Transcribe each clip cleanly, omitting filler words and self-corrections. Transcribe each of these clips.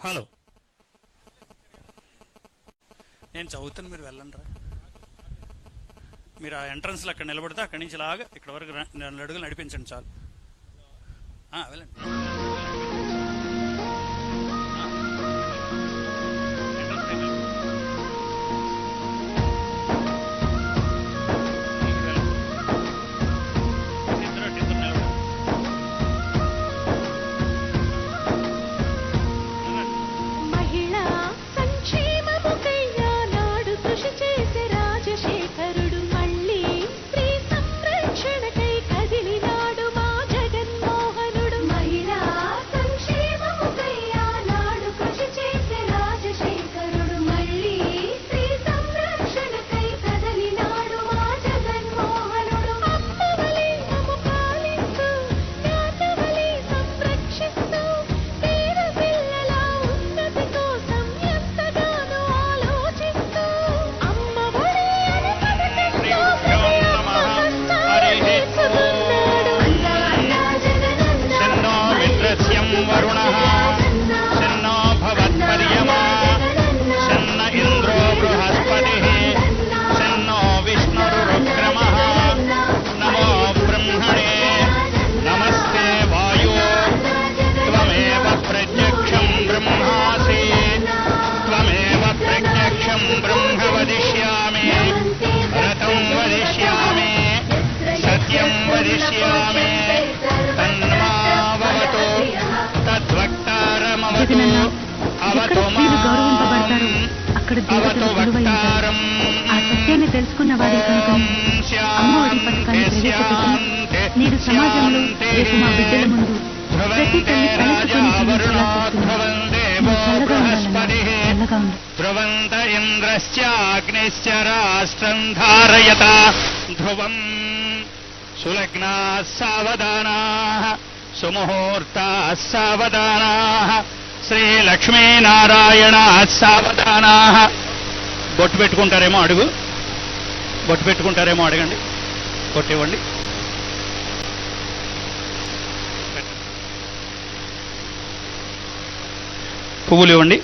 Hello, నేను చదువుతాను, మీరు వెళ్ళండి రా. మీరు ఆ ఎంట్రన్స్లో అక్కడ నిలబడితే అక్కడి నుంచి లాగా ఇక్కడ వరకు 2 అడుగులు నడిపించండి చాలు. వెళ్ళండి. గౌరవింపబడతారు, అక్కడ దేవతలు కొలువై ఉంటారు. ఆ సత్యాన్ని తెలుసుకున్న వారి అమ్మఒడి పథకాన్ని ప్రవేశపెట్టి నేడు సమాజంలో రేపు మా బిడ్డల ముందు ప్రతి తల్లి కలుసుకొని జీవించేలా చేస్తున్నారు. ధ్రువంత ఇంద్రశ్చాగ్నిశ్చ రాష్ట్రం ధారయత ధ్రువం సులగ్నా సావధానా సుముహూర్తా సావధానా శ్రీలక్ష్మీనారాయణ సావధానా. బొట్టు పెట్టుకుంటారేమో అడుగు, బొట్టు పెట్టుకుంటారేమో అడగండి, బొట్టు ఇవ్వండి. పువ్వులు ఇవ్వండి.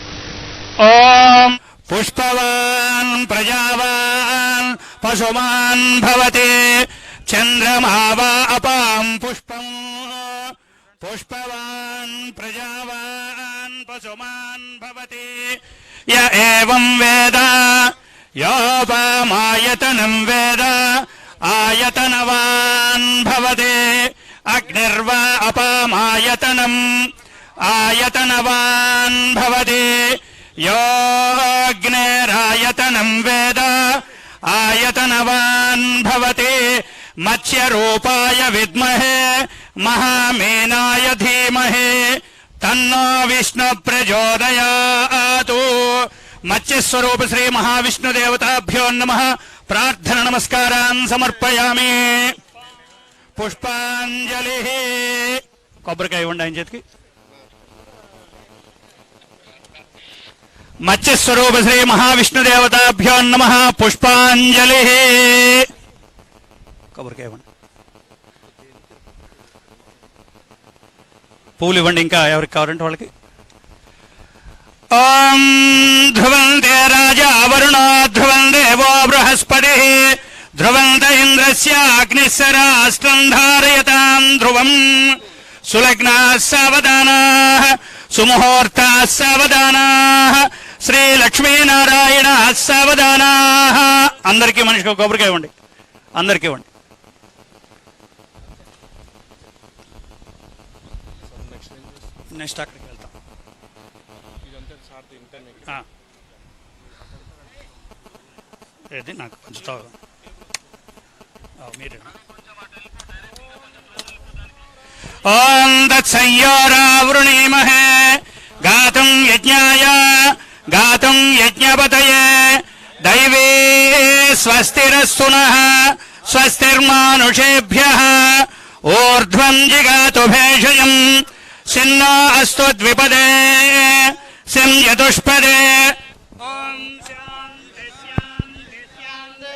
ఓం పుష్పవాన్ ప్రజావాన్ పశుమాన్ భవతే చంద్రమావా అపాం పుష్పం పుష్పవాన్ ప్రజావాన్ పశుమాన్ భవతే య ఏవం వేద యోపమాయతనం వేద ఆయతనవాన్ భవతే అగ్నిర్వా అపామాయతనం ఆయతనవాన్ భవతే యోగ్నేరాయతనం వేద ఆయతనవాన్ భవతే మత్స్యరూపాయ విద్మహే మహామేనాయ ధీమహే తన్నో విష్ణు ప్రచోదయాతు. మత్స్యస్వరూప శ్రీ మహావిష్ణుదేవతాభ్యో నమః. ప్రార్థన నమస్కారాన్ సమర్పయామి. పుష్పాంజలి. కొబ్బరికాయ ఇవ్వండి ఆయన చేతికి. మత్స్యస్వరూప శ్రీ మహావిష్ణుదేవతాభ్యో నమః. పుష్పాంజలి. కొబ్బరికాయ ఇవ్వండి. పూలు ఇవ్వండి, ఇంకా ఎవరికి కావాలంటే వాళ్ళకి. ఓం ధ్రువంతే రాజా వరుణో ధ్రువం దేవో బృహస్పతి ధ్రువంత ఇంద్రస్య అగ్నిస్య రాష్ట్రం ధారయతాం ధ్రువం సులగ్నా సావధానా సుముహూర్తా సావధానా శ్రీలక్ష్మీనారాయణ సావధానా. అందరికీ మనిషికి కొబ్బరికాయ ఇవ్వండి, అందరికీ ఇవ్వండి. నెక్స్ట్ అక్కడికి వెళ్తాం. ఏది నాకు పంచుతావు మీరే. ఓం తత్సంయోరావృణీమహే గాతుం యజ్ఞాయ గాతుం యజ్ఞపతయే దైవే స్వస్తిరస్తు నః స్వస్తిర్మానుషేభ్యః ఊర్ధ్వం జిగాతు భేషజం సిన్నో అస్తు ద్విపదే సిం చతుష్పదే. ఓం శాంతి శాంతి శాంతి.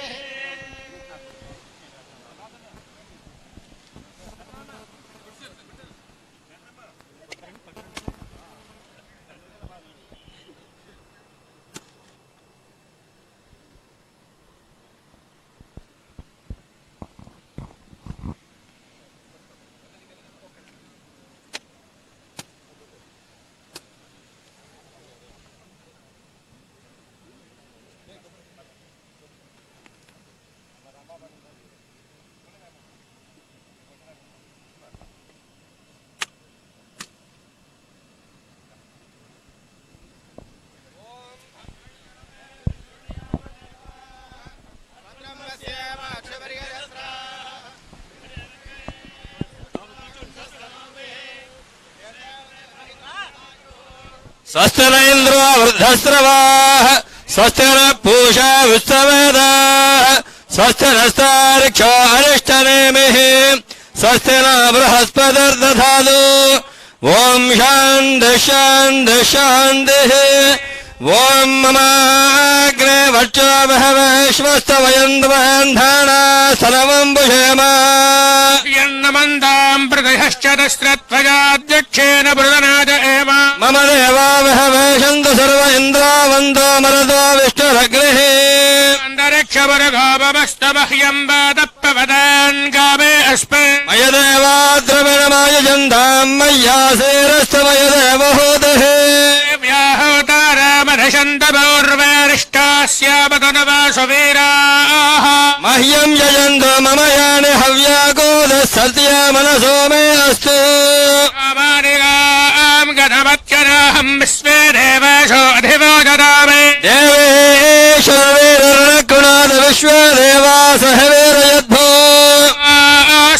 స్వస్తి న ఇంద్రో వృద్ధస్రవాః స్వస్తి న పూషా విశ్వవేదాః స్వస్తి నస్తారిక్షో అరిష్టనేమిః స్వస్తి న బృహస్పతిర్దధాతు ఓం శాంతి శాంతి శాంతిః ఓం మమాగ్రే వక్షో బహవేశ్వస్తవయంద్వయంధానా సర్వం భుషేమ యన్నమందాం ప్రదయశ్చతస్రత్వయాధ్యక్షేణ బృదనాద ఏవ మమ దేవా బహవేశంతు సర్వ ఇంద్రావందో మరదో విష్ణురగ్నిః అంతరిక్షవరగోపమస్తమహ్యం వాదప్పవదాన్ గామే అస్మే మయ దేవా ద్రవిణమాయజంధాం మయ్యాసేరస్తమయ దేవహూతిః వ్యాహోతారామధశంతపౌర్వేరిష్టాస్యామతనవాసువీరాః మహ్యం యజంతు మమ యాని హవ్యాకోదః సత్యా మనసో మే అస్తు కామానిగాం గణమత్యనాహం విశ్వే దేవాశో అధివో దదామి దేవేశ్వరవీరకుణాద విశ్వదేవా సహ వీరయద్భో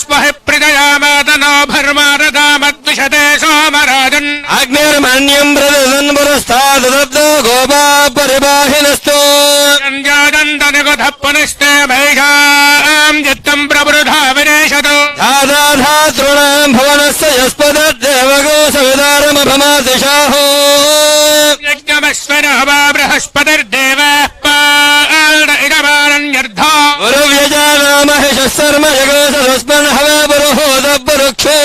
స్మహి ప్రజయామాతనో భర్మారదామద్విషతే సోమరాజన్ అగ్నిర్మణ్యం ప్రదదన్ పురస్తాదబ్దో గోపా పరిబాహినస్తు సంజాదంతనిగుధప్పనిస్తే మహిషాం చిత్తం ప్రవృధా వినేశతు ధాతృణాం భవనస్య యస్పదేవగో సవిదారమభమాదిశాహో యజ్ఞమస్వన వా బృహస్పతిర్దేవాః పాద ఇదమానన్యర్థో గురువ్యజానామహిష శర్మ జగోసస్మన్ హవే బరుహోదబ్బరుక్షో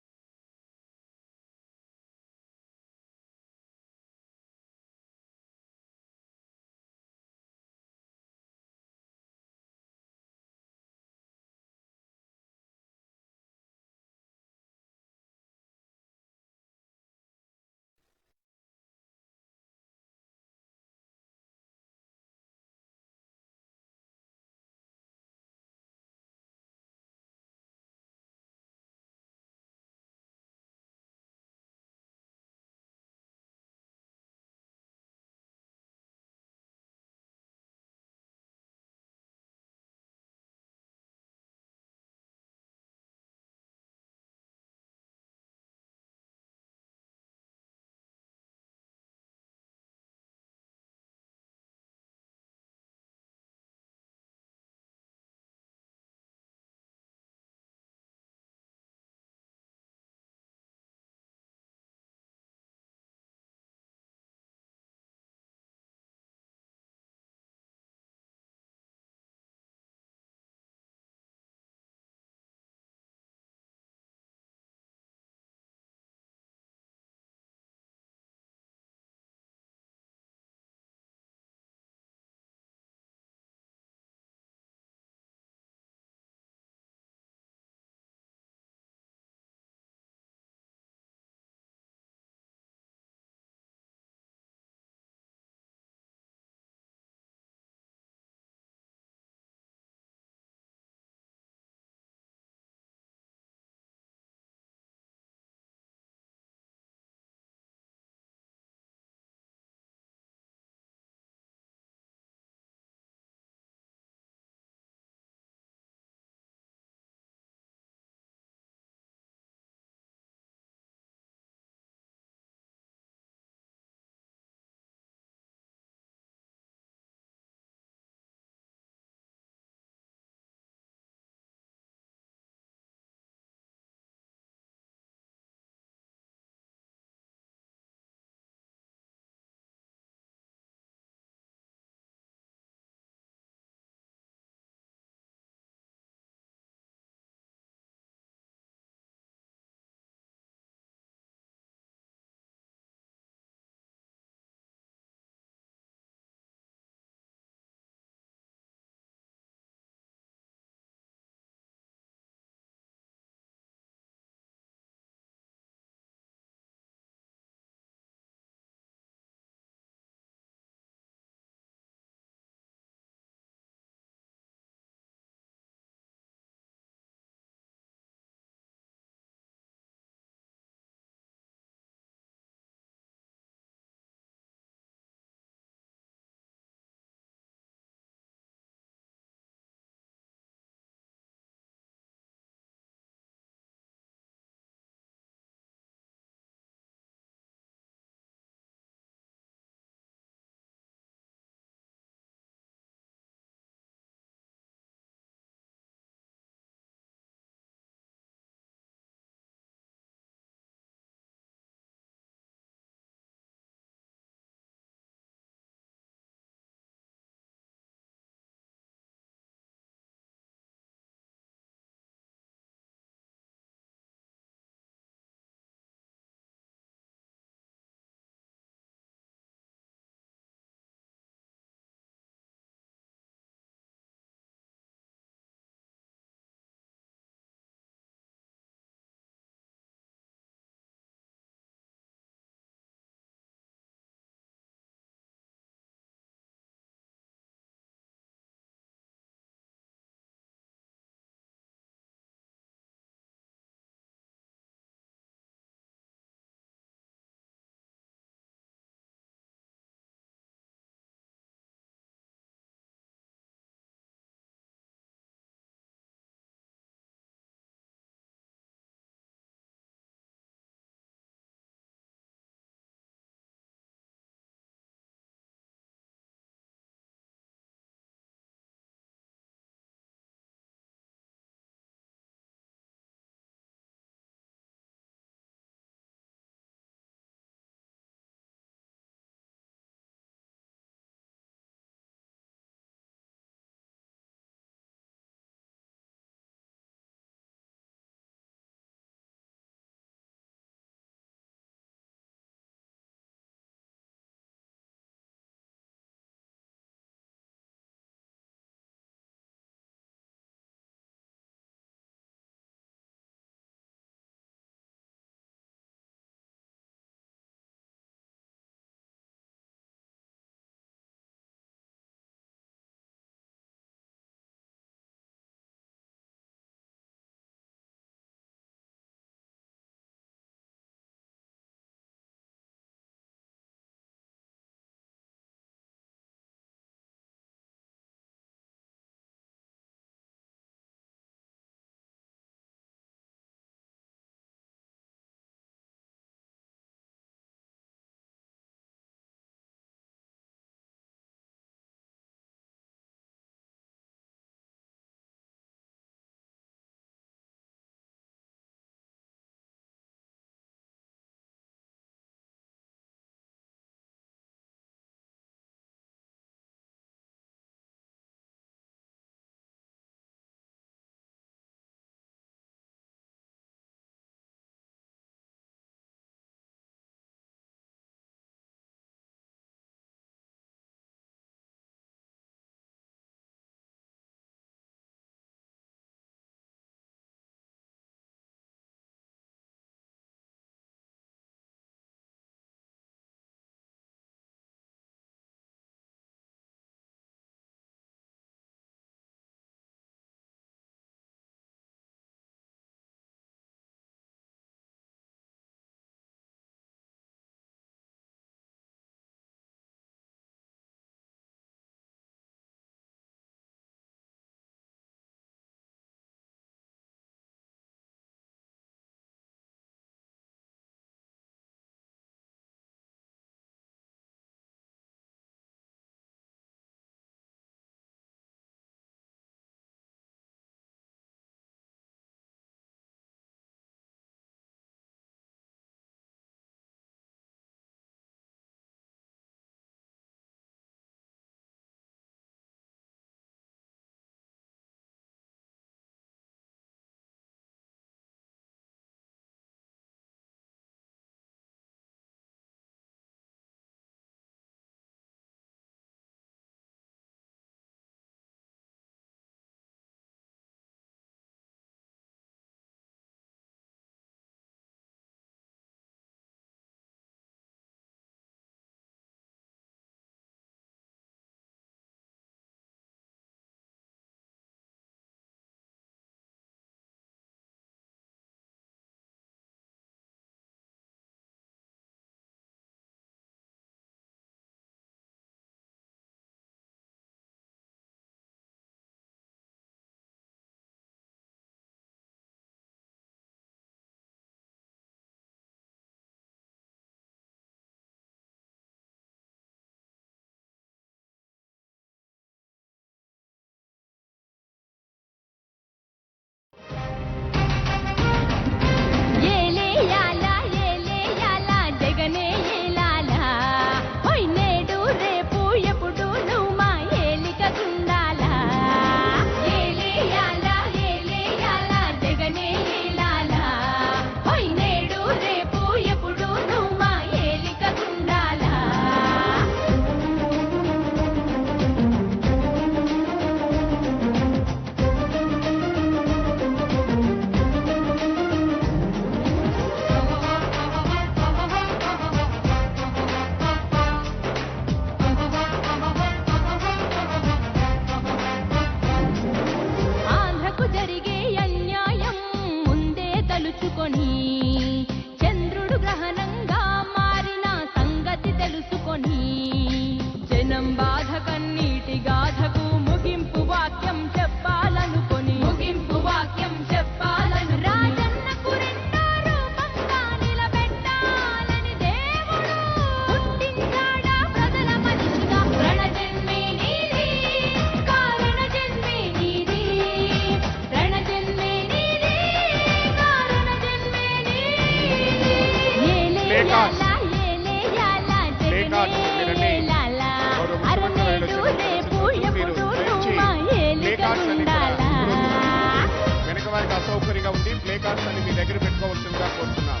ప్లే కార్డ్స్ అని మీ దగ్గర పెట్టుకోవాల్సిందిగా కోరుతున్నాం.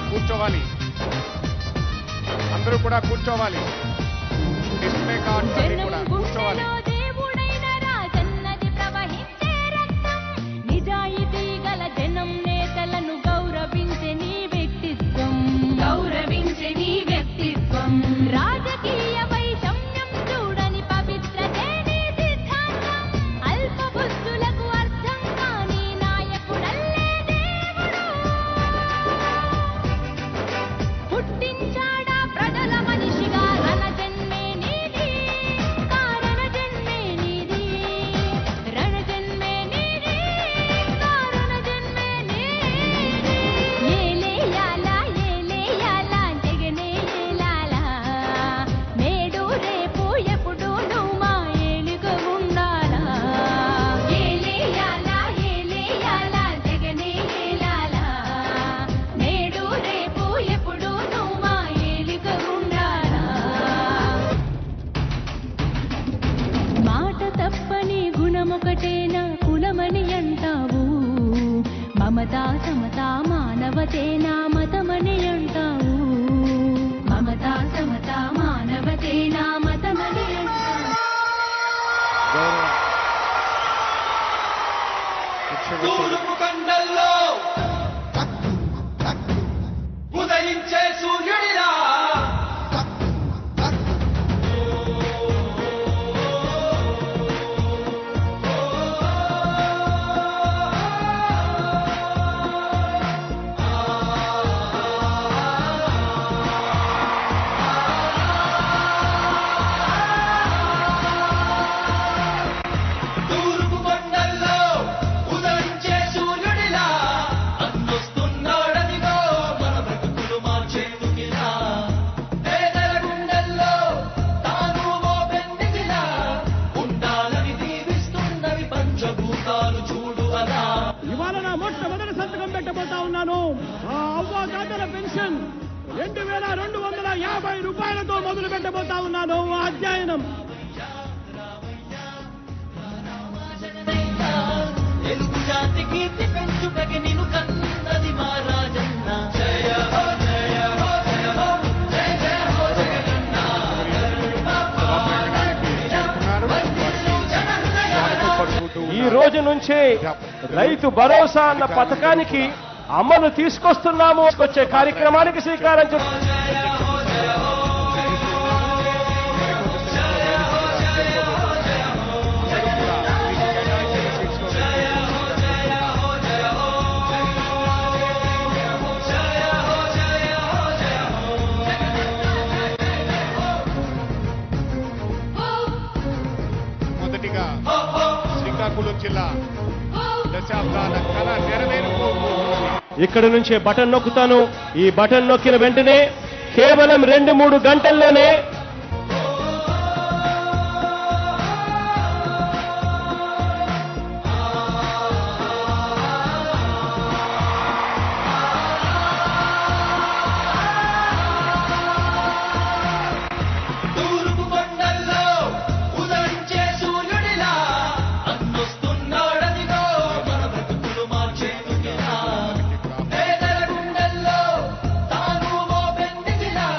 కూర్చోవాలి, అందరూ కూడా కూర్చోవాలి. డిస్ప్లే కార్డ్స్ అన్ని కూడా కూర్చోవాలి. రాజకీయ వైషమ్యం చూడని పవిత్రతే నీ సిద్ధాంతం. అల్ప బుద్ధులకు అర్థం కాని నాయకుడల్లే దేవుడు. పుట్టించాడా ప్రజల మనిషిగా రణ జన్మే నీది, కారణ జన్మే నీది. రణ జన్మే నీది, కారణ జన్మే నీది. ఏలేయాలా ఏలేయాలా జగనే ఏలాలా. నేడు రేపు ఎప్పుడు నువ్వు మా ఏలుగా ఉండాలా. ఏలేయాలా ఏలేయాలా జగనే ఏలాలా. నేడు రేపు ఎప్పుడు నువ్వు మా ఏలుగా ఉండాలా. మాట తప్పని గుణమొకటేనా కులమని అంటావు. మమతా సమతా మానవతేనా మతమని అంటావు. మమతా సమతా మానవతేనా మతమని అంటావు. గౌరవ ముఖ్యమంత్రి తూర్పు కొండల్లో ఉదయించే సూర్యుడిలా తూర్పు కొండల్లో ఉదయించే సూర్యుడిలా అన్నొస్తున్నాడనిగో మన బ్రతుకులు మార్చేందుకిలా. పేదల గుండెల్లో తాను ఓ పెన్నిదిలా ఉండాలని దీవిస్తున్నవి పంచభూతాలు చూడు అలా. ఇవాళ నా మొట్టమొదటి సంతకం పెట్టబోతా ఉన్నాను. ఆ అవ్వాతాతల పెన్షన్ 2250 రూపాయలతో మొదలు పెట్టబోతా ఉన్నాను ఆ అధ్యయనం. తెలుగు జాతి కీర్తి పెంచుటకి నిన్ను కన్నది మా రాజన్న. జయ హో జయ హో జయ హో జయ జయ హో జగనన్న. సభాప్రాంగణానికి చేరుకున్నారు. వారికి పలుకుతూ ఈ రోజు నుంచే రైతు భరోసా అన్న పథకానికి అమలు తీసుకొస్తున్నాము. వచ్చే కార్యక్రమానికి శ్రీకారం చుట్టారు. మొదటిగా శ్రీకాకుళం జిల్లా దశాబ్దాల కళ నెరవేరుకోబోతున్నది. ఇక్కడి నుంచే బటన్ నొక్కుతాను. ఈ బటన్ నొక్కిన వెంటనే కేవలం 2-3 గంటల్లోనే తూర్పు కొండల్లో ఉదయించే సూర్యుడిలా అన్నొస్తున్నాడనిగో మన బ్రతుకులు మార్చేందుకిలా. పేదల గుండెల్లో తాను ఓ పెన్నిదిలా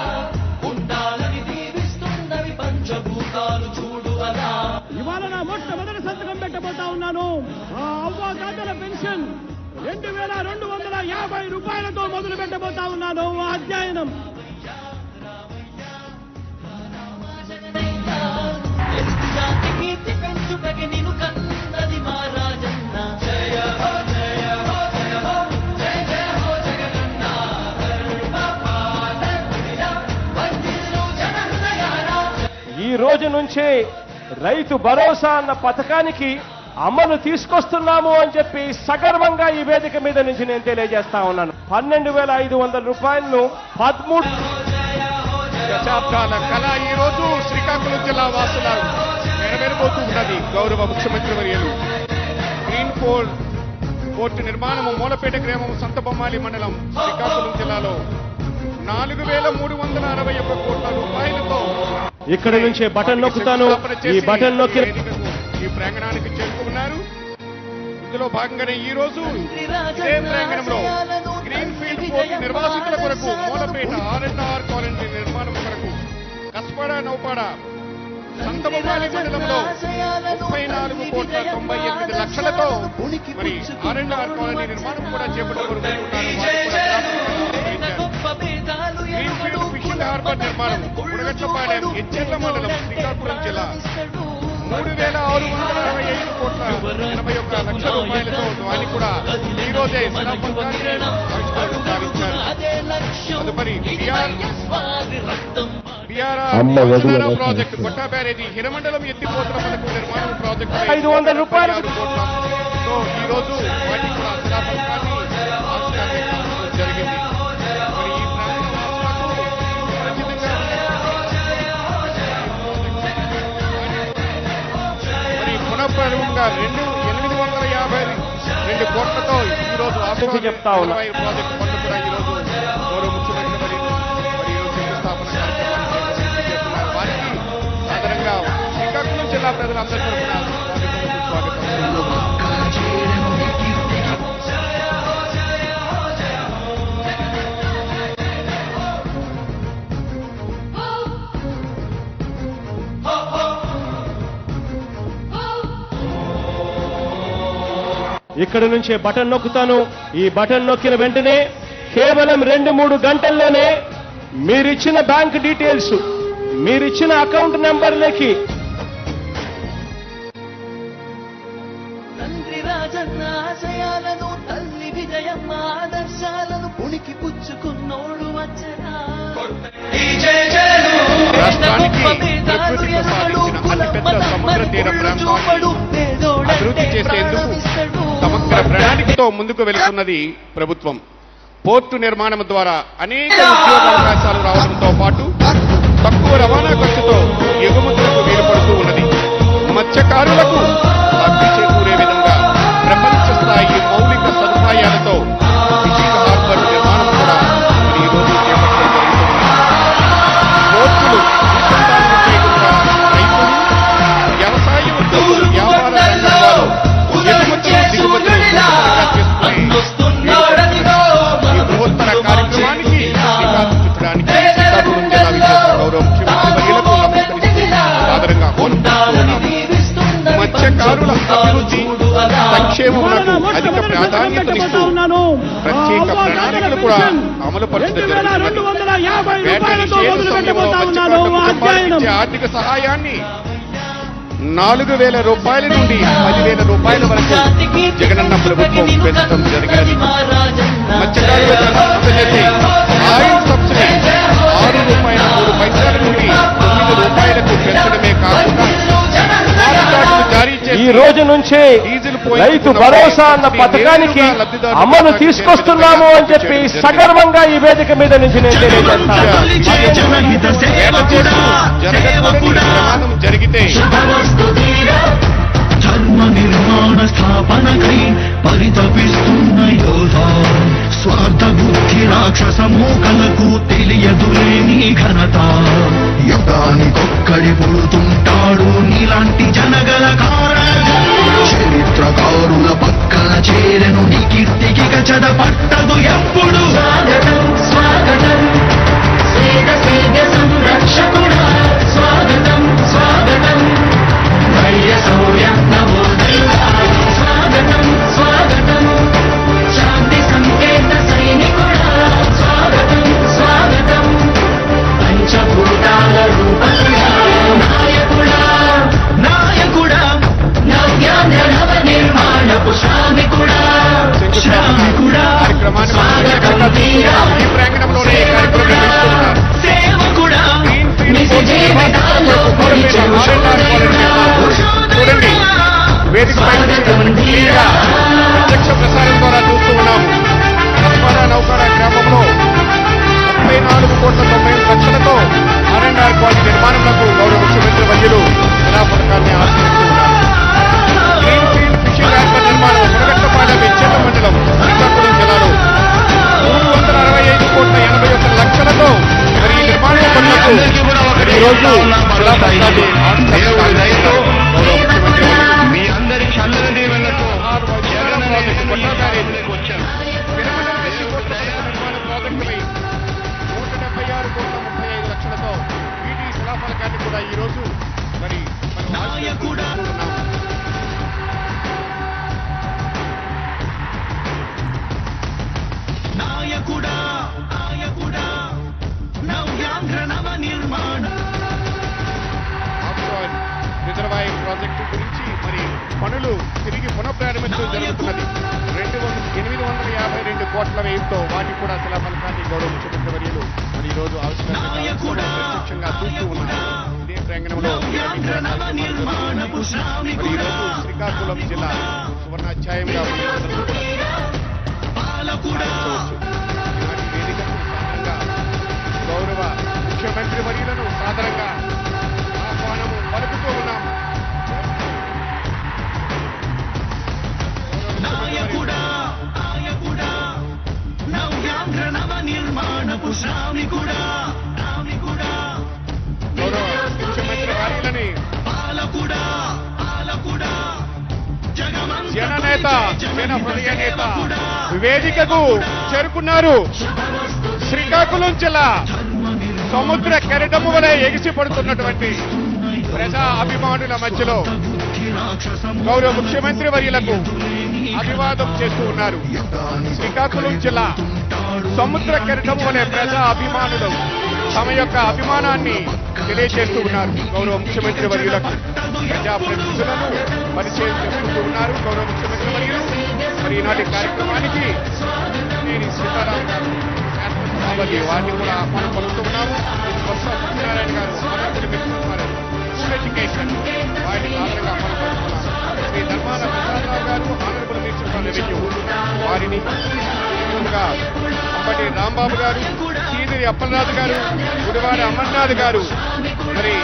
ఉండాలని దీవిస్తున్నవి పంచభూతాలు చూడు అలా. ఇవాళ నా మొట్టమొదటి సంతకం పెట్టబోతా ఉన్నాను. ఆ అవ్వాతాతల పెన్షన్ 2250 రూపాయలతో మొదలు పెట్టబోతా ఉన్నాను ఆ అధ్యయనం. తెలుగు జాతి కీర్తి పెంచుటకి నిన్ను కన్నది మా రాజన్న. జయ హో జయ హో జయ హో జయ జయ హో జగనన్న. వందిల్లు జనహృదయాల. ఈ రోజు నుంచే రైతు భరోసా అన్న పథకానికి అమలు తీసుకొస్తున్నాము అని చెప్పి సగర్వంగా ఈ వేదిక మీద నుంచి నేను తెలియజేస్తా ఉన్నాను. 12,500 రూపాయలను 13 దశాబ్దాల కళ ఈ రోజు శ్రీకాకుళం జిల్లా వాసుల నెరవేరబోతూ ఉన్నది. గౌరవ ముఖ్యమంత్రి వర్యులు గ్రీన్ పోర్ట్ నిర్మాణము మూలపేట గ్రామం సంతబొమ్మాలి మండలం శ్రీకాకుళం జిల్లాలో 4,361 కోట్ల రూపాయలతో ఇక్కడి నుంచే బటన్ నొక్కుతాను. ఈ బటన్ నొక్కి ఈ ప్రాంగణానికి చేరుకున్నారు. ఇందులో భాగంగానే ఈ రోజు ఇదే ప్రాంగణంలో గ్రీన్ ఫీల్డ్ పోర్ట్ నిర్వాసితుల కొరకు మూలపేట R&R కాలనీ నిర్మాణం కొరకు కస్పాడ నౌపాడ సంతబొమ్మాలి మండలంలో 34,98,00,000 మరి R&R కాలనీ నిర్మాణం కూడా చేపట్టబోతున్నారు. గ్రీన్ ఫీల్డ్ ఫిషింగ్ హార్బర్ నిర్మాణం మురగట్లపాలెం ఎచ్చెర్ల మండలం శ్రీకాకుళం జిల్లా 3,665,81,00,000 రూపాయలతో దాన్ని కూడా ఈ రోజే శిలాఫలకాన్ని ఆవిష్కరించారు. తదుపరి BRR ప్రాజెక్టు కొట్టా బ్యారేజీ హిరమండలం ఎత్తిపోతల పథకం నిర్మాణం ప్రాజెక్టు 500 రూపాయలు సో ఈ రోజు వాటికి కూడా శిలాఫలకాన్ని ఆవిష్కరించడం జరిగింది. మరి ఈ పునఃప్రారంభంగా 852 కోట్లతో ఈ రోజు చెప్తా ఉన్నా ప్రాజెక్టు పనులు కూడా ఈ రోజు గౌరవ ముఖ్యమంత్రి మరి ఈ రోజు శంకుస్థాపన కార్యక్రమాన్ని చేస్తున్నారు. వారికి సాధారణంగా శ్రీకాకుళం జిల్లా ప్రజలందరి తరఫున స్వాగతం. ఇక్కడ నుంచే బటన్ నొక్కుతాను. ఈ బటన్ నొక్కిన వెంటనే కేవలం 2-3 గంటల్లోనే మీరిచ్చిన బ్యాంక్ డీటెయిల్స్, మీరిచ్చిన అకౌంట్ నెంబర్లకి తండ్రి రాజన్న ఆశయాలను తల్లి విజయమ్మ ఆదర్శాలను పుణికి పుచ్చుకున్నోడు వచ్చరా. రాష్ట్రానికి ప్రకృతి ప్రసాదించిన అతిపెద్ద సముద్ర తీర ప్రాంతాన్ని అభివృద్ధి చేసేందుకు సమగ్ర ప్రణాళికతో ముందుకు వెళుతున్నది ప్రభుత్వం. పోర్టు నిర్మాణం ద్వారా అనేక ఉద్యోగ అవకాశాలు రావడంతో పాటు తక్కువ రవాణా ఖర్చుతో ఎగుమతులకు వీలుపడుతూ ఉన్నది. మత్స్యకారులకు లబ్ధి చేకూరే విధంగా ప్రపంచ స్థాయి మౌలిక సదుపాయాలతో ఫిషింగ్ హార్బర్ నిర్మాణం కూడా ఈ రోజు చేపట్టడం జరుగుతుంది. పోర్టులు అనుసంధానం చేయకుండా రైతులు, వ్యవసాయ ఉద్యోగులు, వ్యాపార రంగం వారు ఎగుమతులు దిగుమతులు ఈ బృహత్తర కార్యక్రమానికి శ్రీకారం చుట్టడానికి శ్రీకాకుళం జిల్లా విజేత గౌరవ ముఖ్యమంత్రి వర్యులకు నమస్కరిస్తూ సాదరంగా మత్స్యకారుల అభివృద్ధి సంక్షేమమునకు అధిక ప్రాధాన్యతనిస్తూ ప్రత్యేక ప్రణాళికలు కూడా అమలు పరచడం జరుగుతున్నది. వేట నిషేధ సమయంలో మత్స్యకారులకు సంపాదించే ఆర్థిక సహాయాన్ని 4,000 రూపాయల నుండి 10,000 రూపాయల వరకు జగనన్న ప్రభుత్వం పెంచడం జరిగినది. మత్స్యకారుల జనసంఖ్య ఆయిల్ సబ్సిడీ 6 రూపాయల 3 పైసల నుండి 9 రూపాయలకు పెంచడమే కాకుండా ఈ రోజు నుంచే రైతు భరోసా అన్న పథకానికి అమలు తీసుకొస్తున్నాము అని చెప్పి సగర్వంగా ఈ వేదిక మీద నుంచి నేను ప్రమాదం జరిగితే ధర్మ నిర్మాణ స్థాపనకై పరితపిస్తున్న యోధా, స్వార్థ బుద్ధి రాక్షస మూకలకు తెలియదులేని ఘనత. యుగానికొక్కడి పుడుతుంటాడు నీలాంటి జనగల చరిత్రకారుల పక్కన చేరెను నీ కీర్తికి గచద పట్టదు ఎప్పుడు. స్వాగతం స్వాగతం సంరక్షకుడా, స్వాగతం స్వాగతం స్వాగతం స్వాగతం శాంతి సంకేత సైనికుడా, స్వాగతం స్వాగతం పంచభూతాల రూపకుడా, నాయకుడా నాయకుడా నవ్యాంధ్ర నవ నిర్మాణపు శ్రామికుడా శ్రామికుడా స్వాగతం వీరా సేవకుడా నిజ జీవితాల్లో చూడండి వేదిక ప్రత్యక్ష ప్రసారం ద్వారా చూస్తూ ఉన్నాము. కస్పాడ నౌకాడ గ్రామంలో 34,90,00,000 R&R కాలనీ నిర్మాణంలో గౌరవ ముఖ్యమంత్రి వర్యులు శిలాఫలకాన్ని ఆశిస్తూ ఉన్నారు. గ్రీన్ ఫీల్డ్ ఫిషింగ్ హార్బర్ నిర్మాణం మురగట్లపాలెం ఎచ్చెర్ల మండలం శ్రీకాకుళం జిల్లాలో 365,81,00,000 మరి ఈ నిర్మాణ పనులకు ఈ రోజు శిలాఫలకాన్ని ఆశిస్తూ గౌరవ ముఖ్యమంత్రి ప్రాజెక్టు గురించి మరి పనులు తిరిగి పునఃప్రారంభించడం జరుగుతున్నది. 852 కోట్ల వ్యయంతో వాటిని కూడా శిలాఫలకాన్ని గౌరవ ముఖ్యమంత్రి వర్యులు మరి ఈరోజు ఆవిష్కరణ ప్రత్యక్షంగా చూస్తూ ఉన్నారు. ఇదే ప్రాంగణంలో మరి ఈరోజు శ్రీకాకుళం జిల్లా సువర్ణాధ్యాయంగా గౌరవ ముఖ్యమంత్రి వర్యులను సాదరంగా ఆహ్వానము పలుకుతూ ఉన్నాం. గౌరవ ముఖ్యమంత్రి వర్యులని జననేత జన హృదయ నేత వేదికకు చేరుకున్నారు. శ్రీకాకుళం జిల్లా సముద్ర కెరటము వలె ఎగిసి పడుతున్నటువంటి ప్రజా అభిమానుల మధ్యలో గౌరవ ముఖ్యమంత్రి వర్యులకు అభివాదం చేస్తూ ఉన్నారు. శ్రీకాకుళం జిల్లా సముద్ర కెరటము వలె ప్రజా అభిమానులు తమ యొక్క అభిమానాన్ని తెలియజేస్తూ ఉన్నారు. గౌరవ ముఖ్యమంత్రి వర్యులకు ప్రజాప్రతినిధులను పరిచయం చేసుకుంటూ ఉన్నారు. గౌరవ ముఖ్యమంత్రి వర్యులు మరి ఈనాటి కార్యక్రమానికి నేను సీతారాం గారు వారిని కూడా ఆహ్వానం పలుకుతూ ఉన్నాము. సత్యనారాయణ గారు స్కూల్ ఎడ్యుకేషన్ వారిని ఆదరంగా ఆహ్వానం పలుకుతున్నాము. శ్రీ ధర్మాన ప్రసాదరావు గారు ఆనరబుల్ మినిస్టర్ ఫర్ రెవెన్యూ వారిని అంబటి రాంబాబు గారు, సీనియర్ అప్పలనాథ్ గారు, గుడివాడ అమర్నాథ్ గారు, మరి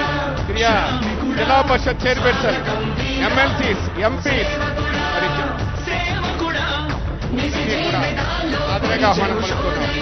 జిల్లా పరిషత్ చైర్పర్సన్, ఎమ్మెల్సీస్, ఎంపీస్ మరి ఆదరంగా ఆహ్వానం పలుకుతున్నాం.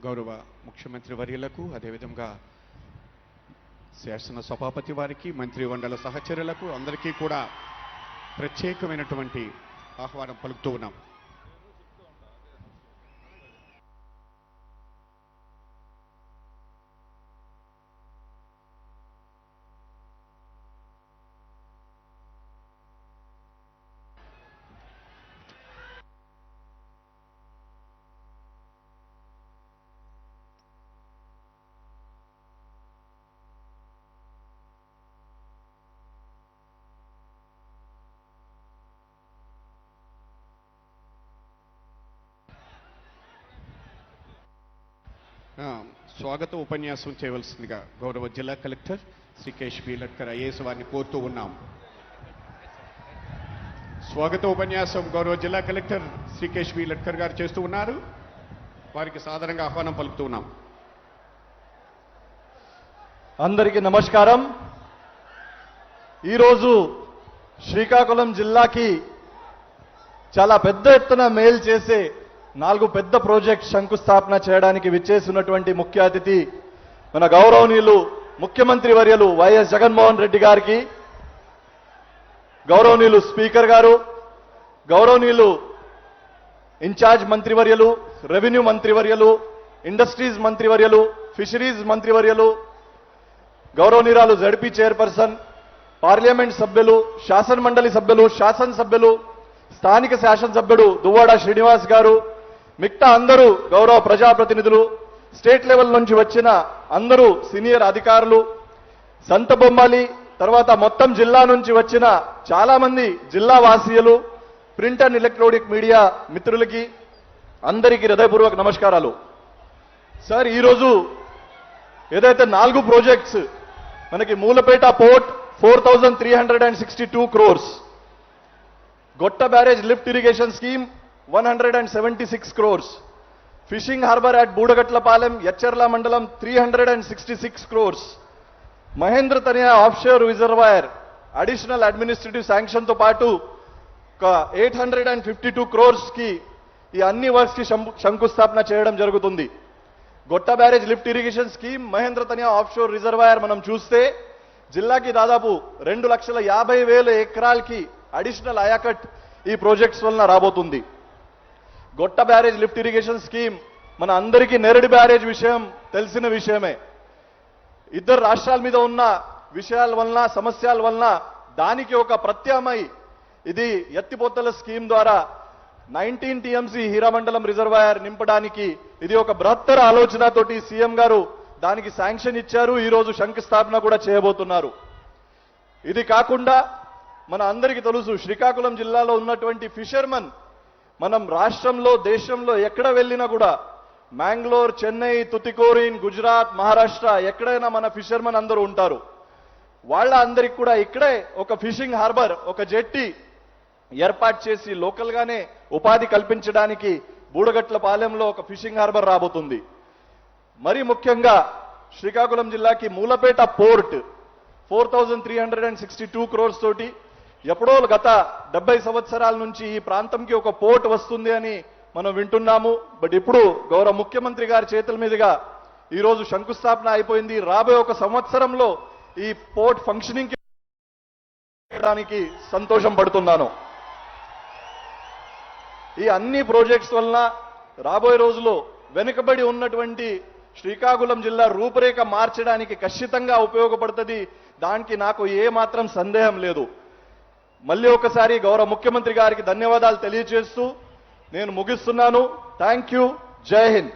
గౌరవ ముఖ్యమంత్రి వర్యులకు అదేవిధంగా శాసన సభాపతి వారికి, మంత్రిమండలి సహచరులకు అందరికీ కూడా ప్రత్యేకమైనటువంటి ఆహ్వానం పలుకుతూ ఉన్నాం. స్వాగత ఉపన్యాసం చేయవలసిందిగా గౌరవ జిల్లా కలెక్టర్ శ్రీ కేశ్.బి. లట్కర్ ఐఏఎస్ వారిని కోరుతూ ఉన్నాం. స్వాగత ఉపన్యాసం గౌరవ జిల్లా కలెక్టర్ శ్రీ కేశ్.బి. లట్కర్ గారు చేస్తూ ఉన్నారు. వారికి సాదరంగా ఆహ్వానం పలుకుతూ ఉన్నాం. అందరికీ నమస్కారం. ఈరోజు శ్రీకాకుళం జిల్లాకి చాలా పెద్ద ఎత్తున మేలు చేసే 4 పెద్ద ప్రాజెక్ట్ శంకుస్థాపన చేయడానికి విచ్చేసినటువంటి ముఖ్య అతిథి మన గౌరవనీయులు ముఖ్యమంత్రి వర్యులు వైఎస్ జగన్మోహన్ రెడ్డి గారికి, గౌరవనీయులు స్పీకర్ గారు, గౌరవనీయులు ఇన్ఛార్జ్ మంత్రివర్యులు, రెవెన్యూ మంత్రివర్యులు, ఇండస్ట్రీస్ మంత్రివర్యులు, ఫిషరీస్ మంత్రివర్యులు, గౌరవనీయురాలు జడ్పీ చైర్పర్సన్, పార్లమెంట్ సభ్యులు, శాసనమండలి సభ్యులు, శాసనసభ్యులు, స్థానిక శాసనసభ్యుడు దువ్వాడ శ్రీనివాస్ గారు, మిగతా అందరూ గౌరవ ప్రజాప్రతినిధులు, స్టేట్ లెవెల్ నుంచి వచ్చిన అందరూ సీనియర్ అధికారులు, సంత బొమ్మాలి, తర్వాత మొత్తం జిల్లా నుంచి వచ్చిన చాలా మంది జిల్లా వాసీయులు, ప్రింట్ అండ్ ఎలక్ట్రానిక్ మీడియా మిత్రులకి అందరికీ హృదయపూర్వక నమస్కారాలు. సార్, ఈరోజు ఏదైతే 4 ప్రాజెక్ట్స్ మనకి Mulapeta port 4,362 crores, Gotta barrage lift irrigation scheme 176 crores, fishing harbour at Budagatlapalem Etcherla మండలం 366 crores, Mahendra Tanaya offshore reservoir additional administrative sanction తో పాటు ఒక 852 crores కి ఈ అన్ని వర్క్స్ కి శంకుస్థాపన చేయడం జరుగుతుంది. Gotta barrage lift irrigation scheme, Mahendra Tanaya offshore reservoir మనం చూస్తే జిల్లాకి దాదాపు 2,50,000 ఎకరాలకి అడిషనల్ అయాకట్ ఈ ప్రాజెక్ట్స్ వలన రాబోతుంది. గొట్ట బ్యారేజ్ లిఫ్ట్ ఇరిగేషన్ స్కీమ్ మన అందరికీ నెరడి బ్యారేజ్ విషయం తెలిసిన విషయమే. ఇద్దరు రాష్ట్రాల మీద ఉన్న విషయాల వలన, సమస్యల వలన దానికి ఒక ప్రత్యామ్నాయ ఇది ఎత్తిపోతల స్కీమ్ ద్వారా 19 TMC హీరామండలం రిజర్వాయర్ నింపడానికి ఇది ఒక బృహత్తర ఆలోచనతోటి సీఎం గారు దానికి శాంక్షన్ ఇచ్చారు. ఈ రోజు శంకుస్థాపన కూడా చేయబోతున్నారు. ఇది కాకుండా మన అందరికీ తెలుసు, శ్రీకాకుళం జిల్లాలో ఉన్నటువంటి ఫిషర్మన్ మనం రాష్ట్రంలో, దేశంలో ఎక్కడ వెళ్ళినా కూడా మ్యాంగ్లూర్, చెన్నై, తుతికోరిన్, గుజరాత్, మహారాష్ట్ర ఎక్కడైనా మన ఫిషర్మన్ అందరూ ఉంటారు. వాళ్ళ అందరికి కూడా ఇక్కడే ఒక ఫిషింగ్ హార్బర్, ఒక జెట్టి ఏర్పాటు చేసి లోకల్ గానే ఉపాధి కల్పించడానికి బూడగట్లపాలెంలో ఒక ఫిషింగ్ హార్బర్ రాబోతుంది. మరి ముఖ్యంగా శ్రీకాకుళం జిల్లాకి మూలపేట పోర్ట్ 4,362 crores తోటి ఎప్పుడో గత 70 సంవత్సరాల నుంచి ఈ ప్రాంతంకి ఒక పోర్ట్ వస్తుంది అని మనం వింటున్నాము. బట్ ఇప్పుడు గౌరవ ముఖ్యమంత్రి గారి చేతుల మీదుగా ఈ రోజు శంకుస్థాపన అయిపోయింది. రాబోయే ఒక సంవత్సరంలో ఈ పోర్ట్ ఫంక్షనింగ్ చేయడానికి సంతోషం పడుతున్నాను. ఈ అన్ని ప్రాజెక్ట్స్ వలన రాబోయే రోజుల్లో వెనుకబడి ఉన్నటువంటి శ్రీకాకుళం జిల్లా రూపురేఖ మార్చడానికి ఖచ్చితంగా ఉపయోగపడుతుంది. దానికి నాకు ఏ మాత్రం సందేహం లేదు. మళ్ళీ ఒకసారి గౌరవ ముఖ్యమంత్రి గారికి ధన్యవాదాలు తెలియజేస్తూ నేను ముగిస్తున్నాను. Thank you. జై హింద్.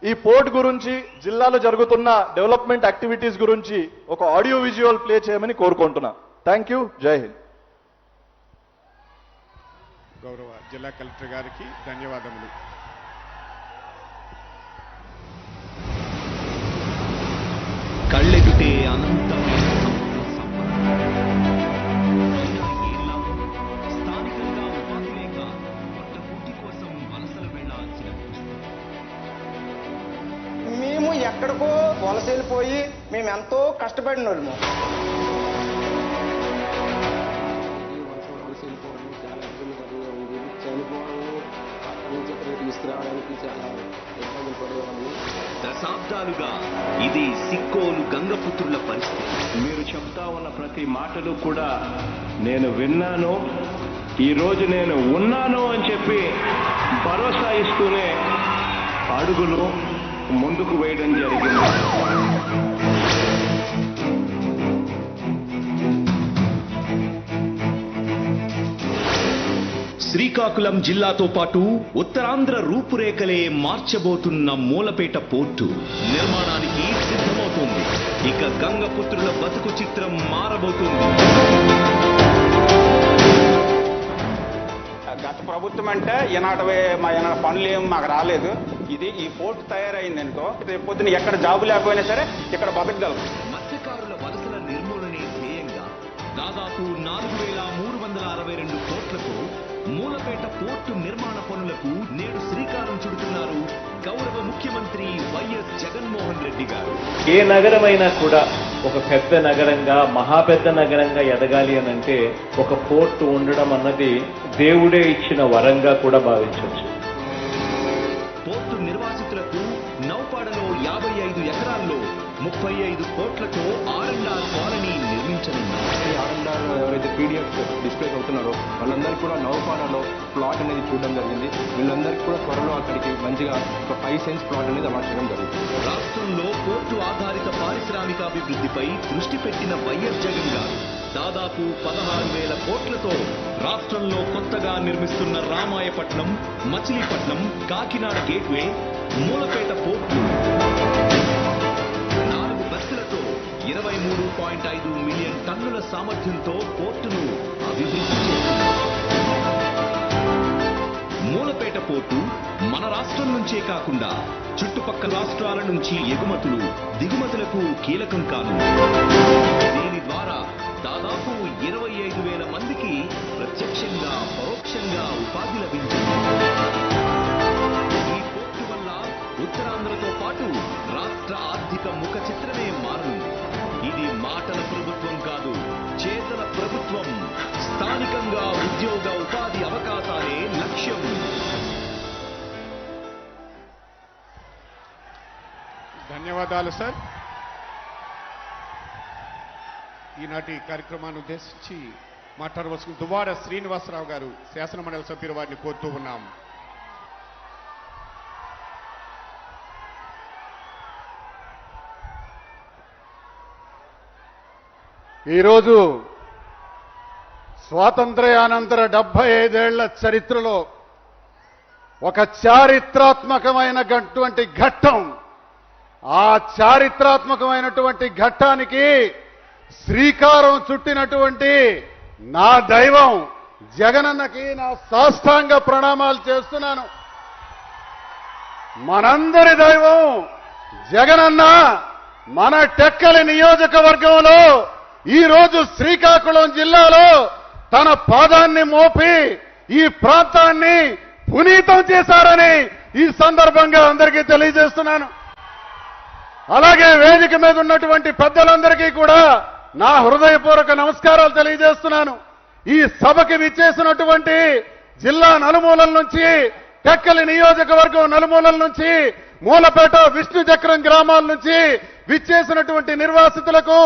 ఈ పోర్ట్ గురించి, జిల్లాలో జరుగుతున్న డెవలప్మెంట్ యాక్టివిటీస్ గురించి ఒక ఆడియో విజువల్ ప్లే చేయమని కోరుకుంటున్నా. Thank you. జై హింద్. గౌరవ జిల్లా కలెక్టర్ గారికి ధన్యవాదములు. కళ్ళెదుటే అనంతమైన స్థానికంగా ఉపాధి లేక పొట్ట పుట్టి కోసం వలసలు వెళ్లాల్సిన మేము ఎక్కడికో వలస వెళ్ళిపోయి మేము ఎంతో కష్టపడిన వాళ్ళము. దశాబ్దాలుగా ఇది సిక్కోలు గంగపుత్రుల పరిస్థితి. మీరు చెప్తా ఉన్న ప్రతి మాటలు కూడా నేను విన్నాను. ఈ రోజు నేను ఉన్నాను అని చెప్పి భరోసా ఇస్తూనే అడుగులు ముందుకు వేయడం జరిగింది. శ్రీకాకుళం జిల్లాతో పాటు ఉత్తరాంధ్ర రూపురేఖలే మార్చబోతున్న మూలపేట పోర్టు నిర్మాణానికి సిద్ధమవుతుంది. ఇక గంగపుత్రుల బతుకు చిత్రం మారబోతుంది. గత ప్రభుత్వం అంటే ఈనాటి పనులు ఏం మాకు రాలేదు. ఈ పోర్టు తయారైంది అనుకో, రేపు పొద్దున ఎక్కడ జాబు లేకపోయినా సరే ఇక్కడ బతకగలం. మత్స్యకారుల వలసల నిర్మూలనే ధ్యేయంగా దాదాపు 4,362 కోట్లతో మూలపేట పోర్టు నిర్మాణ పనులకు నేడు శ్రీకారం చుడుతున్నారు గౌరవ ముఖ్యమంత్రి వైఎస్ జగన్మోహన్ రెడ్డి గారు. ఏ నగరమైనా కూడా ఒక పెద్ద నగరంగా, మహాపెద్ద నగరంగా ఎదగాలి అని అంటే ఒక పోర్టు ఉండడం అన్నది దేవుడే ఇచ్చిన వరంగా కూడా భావించవచ్చు. పోర్టు నిర్వాసితులకు నౌపాడు ఎస్ఐఆర్ ఎవరైతే పీడిఎఫ్ డిస్ప్లేస్ అవుతున్నారో వాళ్ళందరికీ కూడా నౌపాడాలో ప్లాట్ అనేది చూడడం జరిగింది. వీళ్ళందరికీ కూడా త్వరలో అక్కడికి మంచిగా ఒక 5 సెంట్స్ ప్లాట్ అనేది అలాట్ చేయడం జరుగుతుంది. రాష్ట్రంలో పోర్టు ఆధారిత పారిశ్రామికాభివృద్ధిపై దృష్టి పెట్టిన వైఎస్ జగన్ గారు దాదాపు 16,000 కోట్లతో రాష్ట్రంలో కొత్తగా నిర్మిస్తున్న రామాయపట్నం, మచిలీపట్నం, కాకినాడ గేట్వే, మూలపేట పోర్టు 4 బస్సులతో 23.5 మిలియన్ టన్నుల సామర్థ్యంతో పోర్టును అభివృద్ధి చేస్తున్నారు. మూలపేట పోర్టు మన రాష్ట్రం నుంచే కాకుండా చుట్టుపక్కల రాష్ట్రాల నుంచి ఎగుమతులు, దిగుమతులకు కీలకం కాను. దీని ద్వారా దాదాపు 25,000 మందికి ప్రత్యక్షంగా, పరోక్షంగా ఉపాధి లభించింది. ఈ పోర్టు వల్ల ఉత్తరాంధ్రతో పాటు రాష్ట్ర ఆర్థిక ముఖ చిత్రమే మారనుంది. ఇది మాటల ప్రభుత్వం కాదు, చేతల ప్రభుత్వం. స్థానికంగా ఉద్యోగ ఉపాధి అవకాశాలే లక్ష్యం. ధన్యవాదాలు సార్. ఈనాటి కార్యక్రమాన్ని ఉద్దేశించి మాట్లాడవలసిన దువ్వాడ శ్రీనివాసరావు గారు శాసనమండలి సభ్యులు వారిని కోరుతూ ఉన్నాం. ఈరోజు స్వాతంత్ర్యానంతర 75 ఏళ్ల చరిత్రలో ఒక చారిత్రాత్మకమైనటువంటి ఘట్టం. ఆ చారిత్రాత్మకమైనటువంటి ఘట్టానికి శ్రీకారం చుట్టినటువంటి నా దైవం జగనన్నకి నా సాష్టాంగ ప్రణామాలు చేస్తున్నాను. మనందరి దైవం జగనన్న మన టెక్కలి నియోజకవర్గంలో ఈరోజు శ్రీకాకుళం జిల్లాలో తన పాదాన్ని మోపి ఈ ప్రాంతాన్ని పునీతం చేశారని ఈ సందర్భంగా అందరికీ తెలియజేస్తున్నాను. అలాగే వేదిక మీద ఉన్నటువంటి పెద్దలందరికీ కూడా నా హృదయపూర్వక నమస్కారాలు తెలియజేస్తున్నాను. ఈ సభకి విచ్చేసినటువంటి జిల్లా నలుమూలల నుంచి, టెక్కలి నియోజకవర్గం నలుమూలల నుంచి, మూలపేట, విష్ణు చక్రం గ్రామాల నుంచి విచ్చేసినటువంటి నిర్వాసితులకు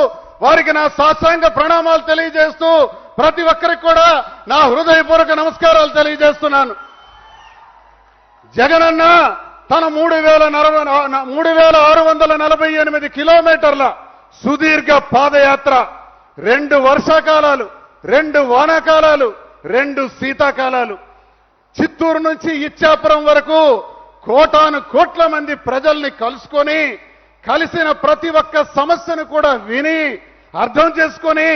వారికి నా సాష్టాంగ ప్రణామాలు తెలియజేస్తూ ప్రతి ఒక్కరికి కూడా నా హృదయపూర్వక నమస్కారాలు తెలియజేస్తున్నాను. జగనన్న తన 3,648 కిలోమీటర్ల సుదీర్ఘ పాదయాత్ర, 2 వర్షాకాలాలు, 2 వానాకాలాలు, 2 శీతాకాలాలు, చిత్తూరు నుంచి ఇచ్చాపురం వరకు కోటాను కోట్ల మంది ప్రజల్ని కలుసుకొని, కలిసిన ప్రతి ఒక్క సమస్యను కూడా విని అర్థం చేసుకొని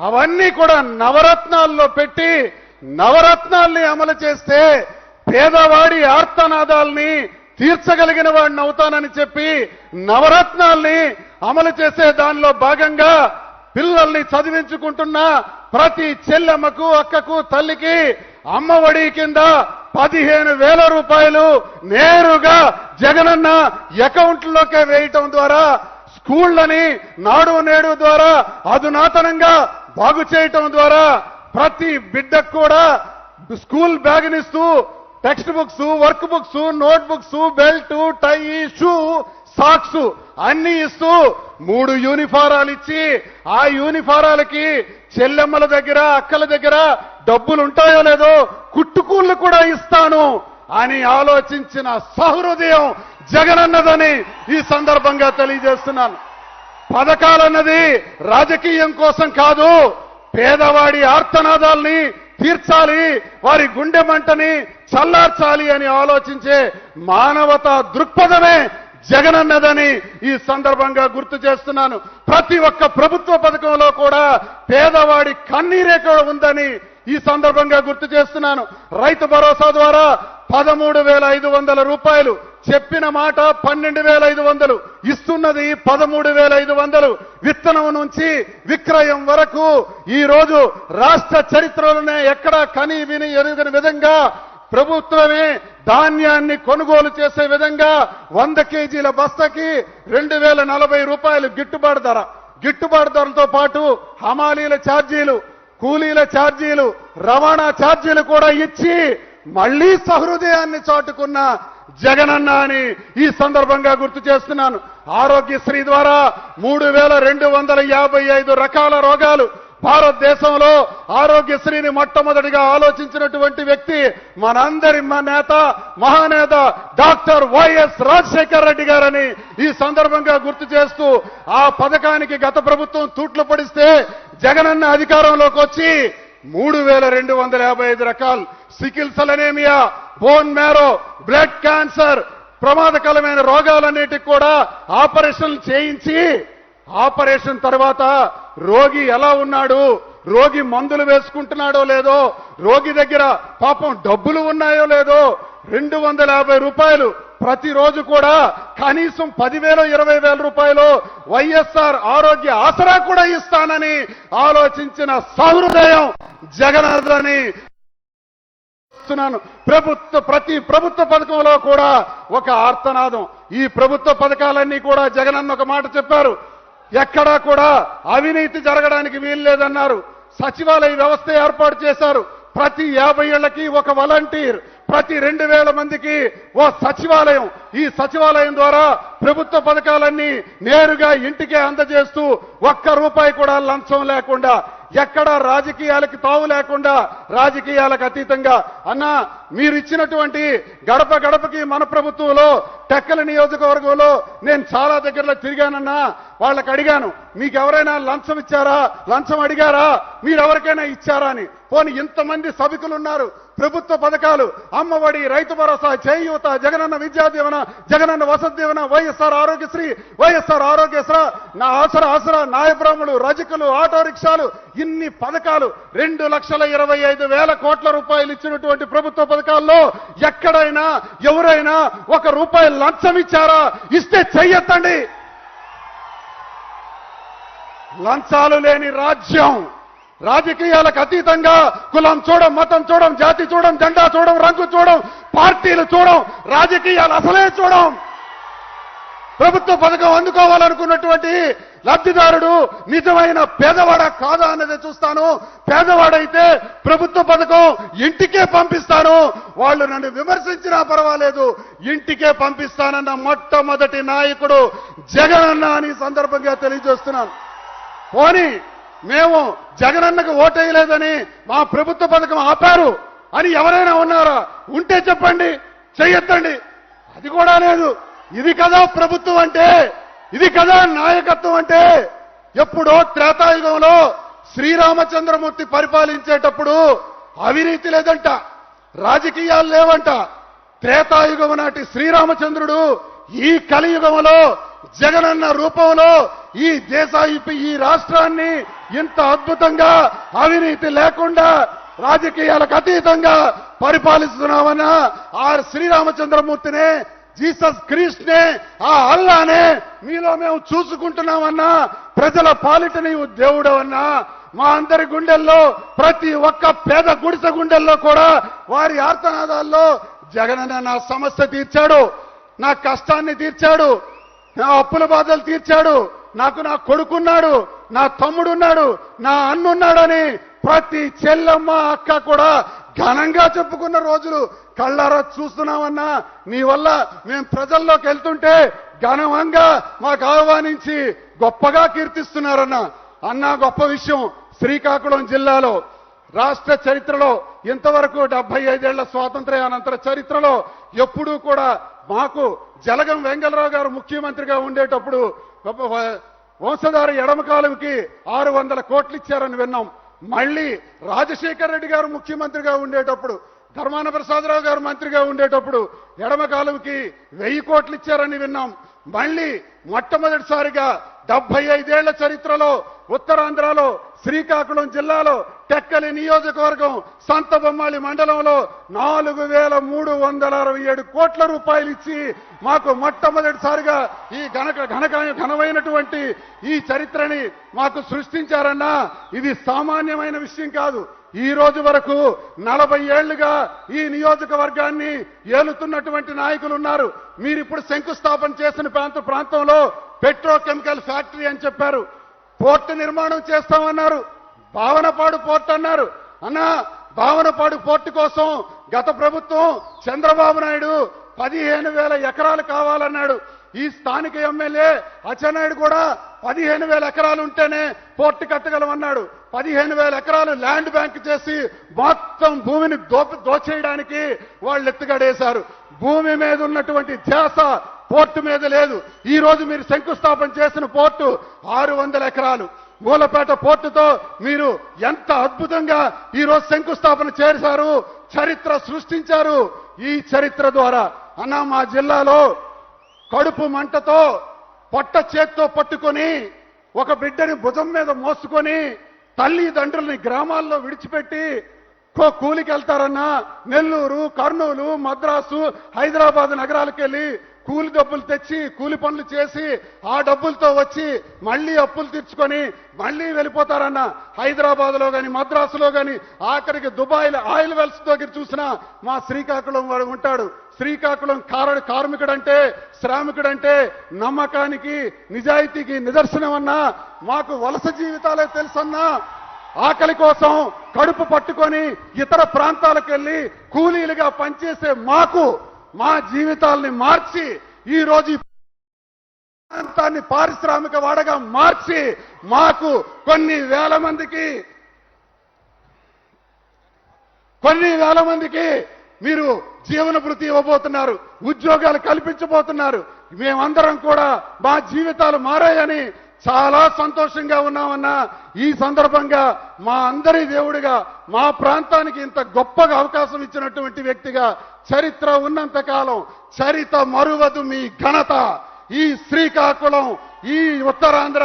అవన్నీ కూడా నవరత్నాల్లో పెట్టి నవరత్నాల్ని అమలు చేస్తే పేదవాడి ఆర్తనాదాల్ని తీర్చగలిగిన వాడిని అవుతానని చెప్పి నవరత్నాల్ని అమలు చేసే దానిలో భాగంగా పిల్లల్ని చదివించుకుంటున్న ప్రతి చెల్లెమ్మకు, అక్కకు, తల్లికి అమ్మఒడి కింద 15,000 రూపాయలు నేరుగా జగనన్న అకౌంట్లోకే వేయటం ద్వారా, స్కూళ్లని నాడు నేడు ద్వారా అధునాతనంగా బాగు చేయటం ద్వారా ప్రతి బిడ్డకు కూడా స్కూల్ బ్యాగ్నిస్తూ text books, work books, note books, belt, tie, shoe, socks అన్ని ఇస్తూ 3 యూనిఫారాలు ఇచ్చి ఆ యూనిఫారాలకి చెల్లెమ్మల దగ్గర, అక్కల దగ్గర డబ్బులు ఉంటాయో లేదో కుట్టుకూళ్ళు కూడా ఇస్తాను అని ఆలోచించిన సహృదయం జగనన్నదని ఈ సందర్భంగా తెలియజేస్తున్నాను. పథకాలన్నది రాజకీయం కోసం కాదు, పేదవాడి ఆర్తనాదాల్ని తీర్చాలి, వారి గుండె మంటని చల్లార్చాలి అని ఆలోచించే మానవతా దృక్పథమే జగనన్నదని ఈ సందర్భంగా గుర్తు చేస్తున్నాను. ప్రతి ఒక్క ప్రభుత్వ పథకంలో కూడా పేదవాడి కన్నీరే కూడా ఉందని ఈ సందర్భంగా గుర్తు చేస్తున్నాను. రైతు భరోసా ద్వారా 13,500 రూపాయలు, చెప్పిన మాట 12,500, ఇస్తున్నది 13,500. విత్తనం నుంచి విక్రయం వరకు ఈ రోజు రాష్ట్ర చరిత్రలోనే ఎక్కడా కని విని ఎరుగని విధంగా ప్రభుత్వమే ధాన్యాన్ని కొనుగోలు చేసే విధంగా 100 కేజీల బస్తాకి 2,040 రూపాయలు గిట్టుబాటు ధర. గిట్టుబాటు ధరలతో పాటు హమాలీల ఛార్జీలు, కూలీల ఛార్జీలు, రవాణా ఛార్జీలు కూడా ఇచ్చి మళ్లీ సహృదయాన్ని చాటుకున్న జగనన్న అని ఈ సందర్భంగా గుర్తు చేస్తున్నాను. ఆరోగ్యశ్రీ ద్వారా 3,255 రకాల రోగాలు భారతదేశంలో ఆరోగ్యశ్రీని మొట్టమొదటిగా ఆలోచించినటువంటి వ్యక్తి మనందరి నేత మహానేత డాక్టర్ వైఎస్ రాజశేఖర్ రెడ్డి గారని ఈ సందర్భంగా గుర్తు చేస్తూ ఆ పథకానికి గత ప్రభుత్వం తూట్లు పడిస్తే జగనన్న అధికారంలోకి వచ్చి 3255 రకాలు sickle cell anaemia, bone marrow, blood cancer, ప్రమాదకరమైన రోగాలన్నిటికి కూడా ఆపరేషన్లు చేయించి ఆపరేషన్ తర్వాత రోగి ఎలా ఉన్నాడు, రోగి మందులు వేసుకుంటున్నాడో లేదో, రోగి దగ్గర పాపం డబ్బులు ఉన్నాయో లేదో 250 రూపాయలు ప్రతిరోజు కూడా కనీసం 10,000 20,000 రూపాయలు వైఎస్ఆర్ ఆరోగ్య ఆసరా కూడా ఇస్తానని ఆలోచించిన సహృదయం జగన్నాథని ప్రతి ప్రభుత్వ పథకంలో కూడా ఒక ఆర్తనాదం. ఈ ప్రభుత్వ పథకాలన్నీ కూడా జగనన్న ఒక మాట చెప్పారు, ఎక్కడా కూడా అవినీతి జరగడానికి వీలు లేదన్నారు. సచివాలయ వ్యవస్థ ఏర్పాటు చేశారు. ప్రతి 50 ఏళ్లకి ఒక వాలంటీర్, ప్రతి 2,000 మందికి ఓ సచివాలయం. ఈ సచివాలయం ద్వారా ప్రభుత్వ పథకాలన్నీ నేరుగా ఇంటికే అందజేస్తూ ₹1 కూడా లంచం లేకుండా, ఎక్కడ రాజకీయాలకి తావు లేకుండా, రాజకీయాలకు అతీతంగా. అన్నా, మీరు ఇచ్చినటువంటి గడప గడపకి మన ప్రభుత్వంలో టెక్కల నియోజకవర్గంలో నేను చాలా దగ్గరలో తిరిగానన్నా. వాళ్ళకి అడిగాను, మీకు ఎవరైనా లంచం ఇచ్చారా, లంచం అడిగారా, మీరు ఎవరికైనా ఇచ్చారా అని. పోనీ ఇంతమంది సభికులు ఉన్నారు, ప్రభుత్వ పథకాలు, అమ్మఒడి, రైతు భరోసా, చేయూత, జగనన్న విద్యా దీవెన, జగనన్న వసతి దీవెన, వైఎస్ఆర్ ఆరోగ్యశ్రీ, వైఎస్ఆర్ ఆరోగ్యశ్రీ, నా ఆసరా, నాయబ్రాహ్మణులు, రజకులు, ఆటో రిక్షాలు, ఇన్ని పథకాలు 2,25,000 కోట్ల రూపాయలు ఇచ్చినటువంటి ప్రభుత్వ పథకాల్లో ఎక్కడైనా ఎవరైనా ₹1 లంచం ఇచ్చారా? ఇస్తే చెయ్యొద్దండి. లంచాలు లేని రాజ్యం, రాజకీయాలకు అతీతంగా కులం చూడం, మతం చూడం, జాతి చూడం, జెండా చూడం, రంగు చూడం, పార్టీలు చూడం, రాజకీయాలు అసలే చూడం. ప్రభుత్వ పథకం అందుకోవాలనుకున్నటువంటి లబ్ధిదారుడు నిజమైన పేదవాడా కాదా అన్నది చూస్తాను. పేదవాడైతే ప్రభుత్వ పథకం ఇంటికే పంపిస్తాను, వాళ్ళు నన్ను విమర్శించినా పర్వాలేదు, ఇంటికే పంపిస్తానన్న మొట్టమొదటి నాయకుడు జగనన్న అని సందర్భంగా తెలియజేస్తున్నాను. పోనీ మేము జగనన్నకు ఓటేయలేదని మా ప్రభుత్వ పథకం ఆపారు అని ఎవరైనా ఉన్నారా? ఉంటే చెప్పండి, చెయ్యొద్దండి. అది కూడా లేదు. ఇది కదా ప్రభుత్వం అంటే, ఇది కదా నాయకత్వం అంటే. ఎప్పుడో త్రేతాయుగంలో శ్రీరామచంద్రమూర్తి పరిపాలించేటప్పుడు అవినీతి లేదంట, రాజకీయాలు లేవంట. త్రేతాయుగం నాటి శ్రీరామచంద్రుడు ఈ కలియుగంలో జగనన్న రూపంలో ఈ రాష్ట్రాన్ని ఇంత అద్భుతంగా అవినీతి లేకుండా రాజకీయాలకు అతీతంగా పరిపాలిస్తున్నామన్న ఆ శ్రీరామచంద్రమూర్తినే, జీసస్ క్రీస్ట్ నే, ఆ అల్లానే మీలో మేము చూసుకుంటున్నామన్నా. ప్రజల పాలిట నీవు దేవుడవన్నా. మా అందరి గుండెల్లో, ప్రతి ఒక్క పేద గుడిసె గుండెల్లో కూడా వారి ఆర్తనాదాల్లో జగనన్న నా సమస్య తీర్చాడు, నా కష్టాన్ని తీర్చాడు, నా అప్పుల బాధలు తీర్చాడు, నాకు నా కొడుకున్నాడు, నా తమ్ముడున్నాడు, నా అన్నున్నాడని ప్రతి చెల్లమ్మ అక్క కూడా ఘనంగా చెప్పుకున్న రోజులు కళ్ళారా చూస్తున్నామన్నా. నీ వల్ల మేము ప్రజల్లోకి వెళ్తుంటే ఘనంగా మాకు ఆహ్వానించి గొప్పగా కీర్తిస్తున్నారన్నా. అన్నా, గొప్ప విషయం, శ్రీకాకుళం జిల్లాలో రాష్ట్ర చరిత్రలో ఇంతవరకు 75 ఏళ్ల స్వాతంత్ర్యానంతర చరిత్రలో ఎప్పుడూ కూడా మాకు జలగం వెంగళరావు గారు ముఖ్యమంత్రిగా ఉండేటప్పుడు వంశధార ఎడమ కాలువకి 600 కోట్లు ఇచ్చారని విన్నాం. మళ్ళీ రాజశేఖర్ రెడ్డి గారు ముఖ్యమంత్రిగా ఉండేటప్పుడు, ధర్మాన ప్రసాదరావు గారు మంత్రిగా ఉండేటప్పుడు ఎడమ కాలువకి 1000 కోట్లు ఇచ్చారని విన్నాం. మళ్ళీ మొట్టమొదటిసారిగా 75 ఏళ్ల చరిత్రలో ఉత్తరాంధ్రలో శ్రీకాకుళం జిల్లాలో టెక్కలి నియోజకవర్గం సంతబొమ్మాళి మండలంలో 4,367 కోట్ల రూపాయలు ఇచ్చి మాకు మొట్టమొదటిసారిగా ఈ ఘనమైనటువంటి ఈ చరిత్రని మాకు సృష్టించారన్నా. ఇది సామాన్యమైన విషయం కాదు. ఈ రోజు వరకు 40 ఏళ్లుగా ఈ నియోజకవర్గాన్ని ఏలుతున్నటువంటి నాయకులు ఉన్నారు. మీరిప్పుడు శంకుస్థాపన చేసిన ప్రాంతంలో పెట్రోకెమికల్ ఫ్యాక్టరీ అని చెప్పారు, పోర్టు నిర్మాణం చేస్తామన్నారు, భావనపాడు పోర్టు అన్నారు. అన్నా, భావనపాడు పోర్టు కోసం గత ప్రభుత్వం చంద్రబాబు నాయుడు 15,000 ఎకరాలు కావాలన్నాడు. ఈ స్థానిక ఎమ్మెల్యే అచ్చెన్నాయుడు కూడా 15,000 ఎకరాలు ఉంటేనే పోర్టు కట్టగలమన్నాడు. 15,000 ఎకరాలు ల్యాండ్ బ్యాంక్ చేసి మొత్తం భూమిని దోచేయడానికి వాళ్ళు ఎత్తుగడేశారు. భూమి మీద ఉన్నటువంటి ధ్యాస పోర్టు మీద లేదు. ఈ రోజు మీరు శంకుస్థాపన చేసిన పోర్టు 600 ఎకరాలు. మూలపేట పోర్టుతో మీరు ఎంత అద్భుతంగా ఈ రోజు శంకుస్థాపన చేశారు, చరిత్ర సృష్టించారు. ఈ చరిత్ర ద్వారా అన్న మా జిల్లాలో కడుపు మంటతో పొట్ట చేత్తో పట్టుకొని ఒక బిడ్డని భుజం మీద మోసుకొని తల్లిదండ్రుల్ని గ్రామాల్లో విడిచిపెట్టి కూలికి వెళ్తారన్నా నెల్లూరు, కర్నూలు, మద్రాసు, హైదరాబాద్ నగరాలకు వెళ్ళి కూలి డబ్బులు తెచ్చి కూలి పనులు చేసి ఆ డబ్బులతో వచ్చి మళ్ళీ అప్పులు తీర్చుకొని మళ్ళీ వెళ్ళిపోతారన్న. హైదరాబాద్ లో గాని మద్రాసులో గాని ఆఖరికి దుబాయ్ ఆయిల్ వెల్స్ దగ్గర చూసినా మా శ్రీకాకుళం వాడు ఉంటాడు. శ్రీకాకుళం కార్మికుడంటే శ్రామికుడంటే నమ్మకానికి నిజాయితీకి నిదర్శనం అన్నా. మాకు వలస జీవితాలే తెలుసన్నా. ఆకలి కోసం కడుపు పట్టుకొని ఇతర ప్రాంతాలకు వెళ్ళి కూలీలుగా పనిచేసే మాకు మా జీవితాల్ని మార్చి ఈ రోజు ప్రాంతాన్ని పారిశ్రామిక వాడగా మార్చి మాకు కొన్ని వేల మందికి మీరు జీవన భృతి ఇవ్వబోతున్నారు, ఉద్యోగాలు కల్పించబోతున్నారు. మేమందరం కూడా మా జీవితాలు మారాయని చాలా సంతోషంగా ఉన్నామన్నా. ఈ సందర్భంగా మా అందరి దేవుడిగా మా ప్రాంతానికి ఇంత గొప్పగా అవకాశం ఇచ్చినటువంటి వ్యక్తిగా చరిత్ర ఉన్నంత కాలం చరిత మరువదు మీ ఘనత. ఈ శ్రీకాకుళం, ఈ ఉత్తరాంధ్ర,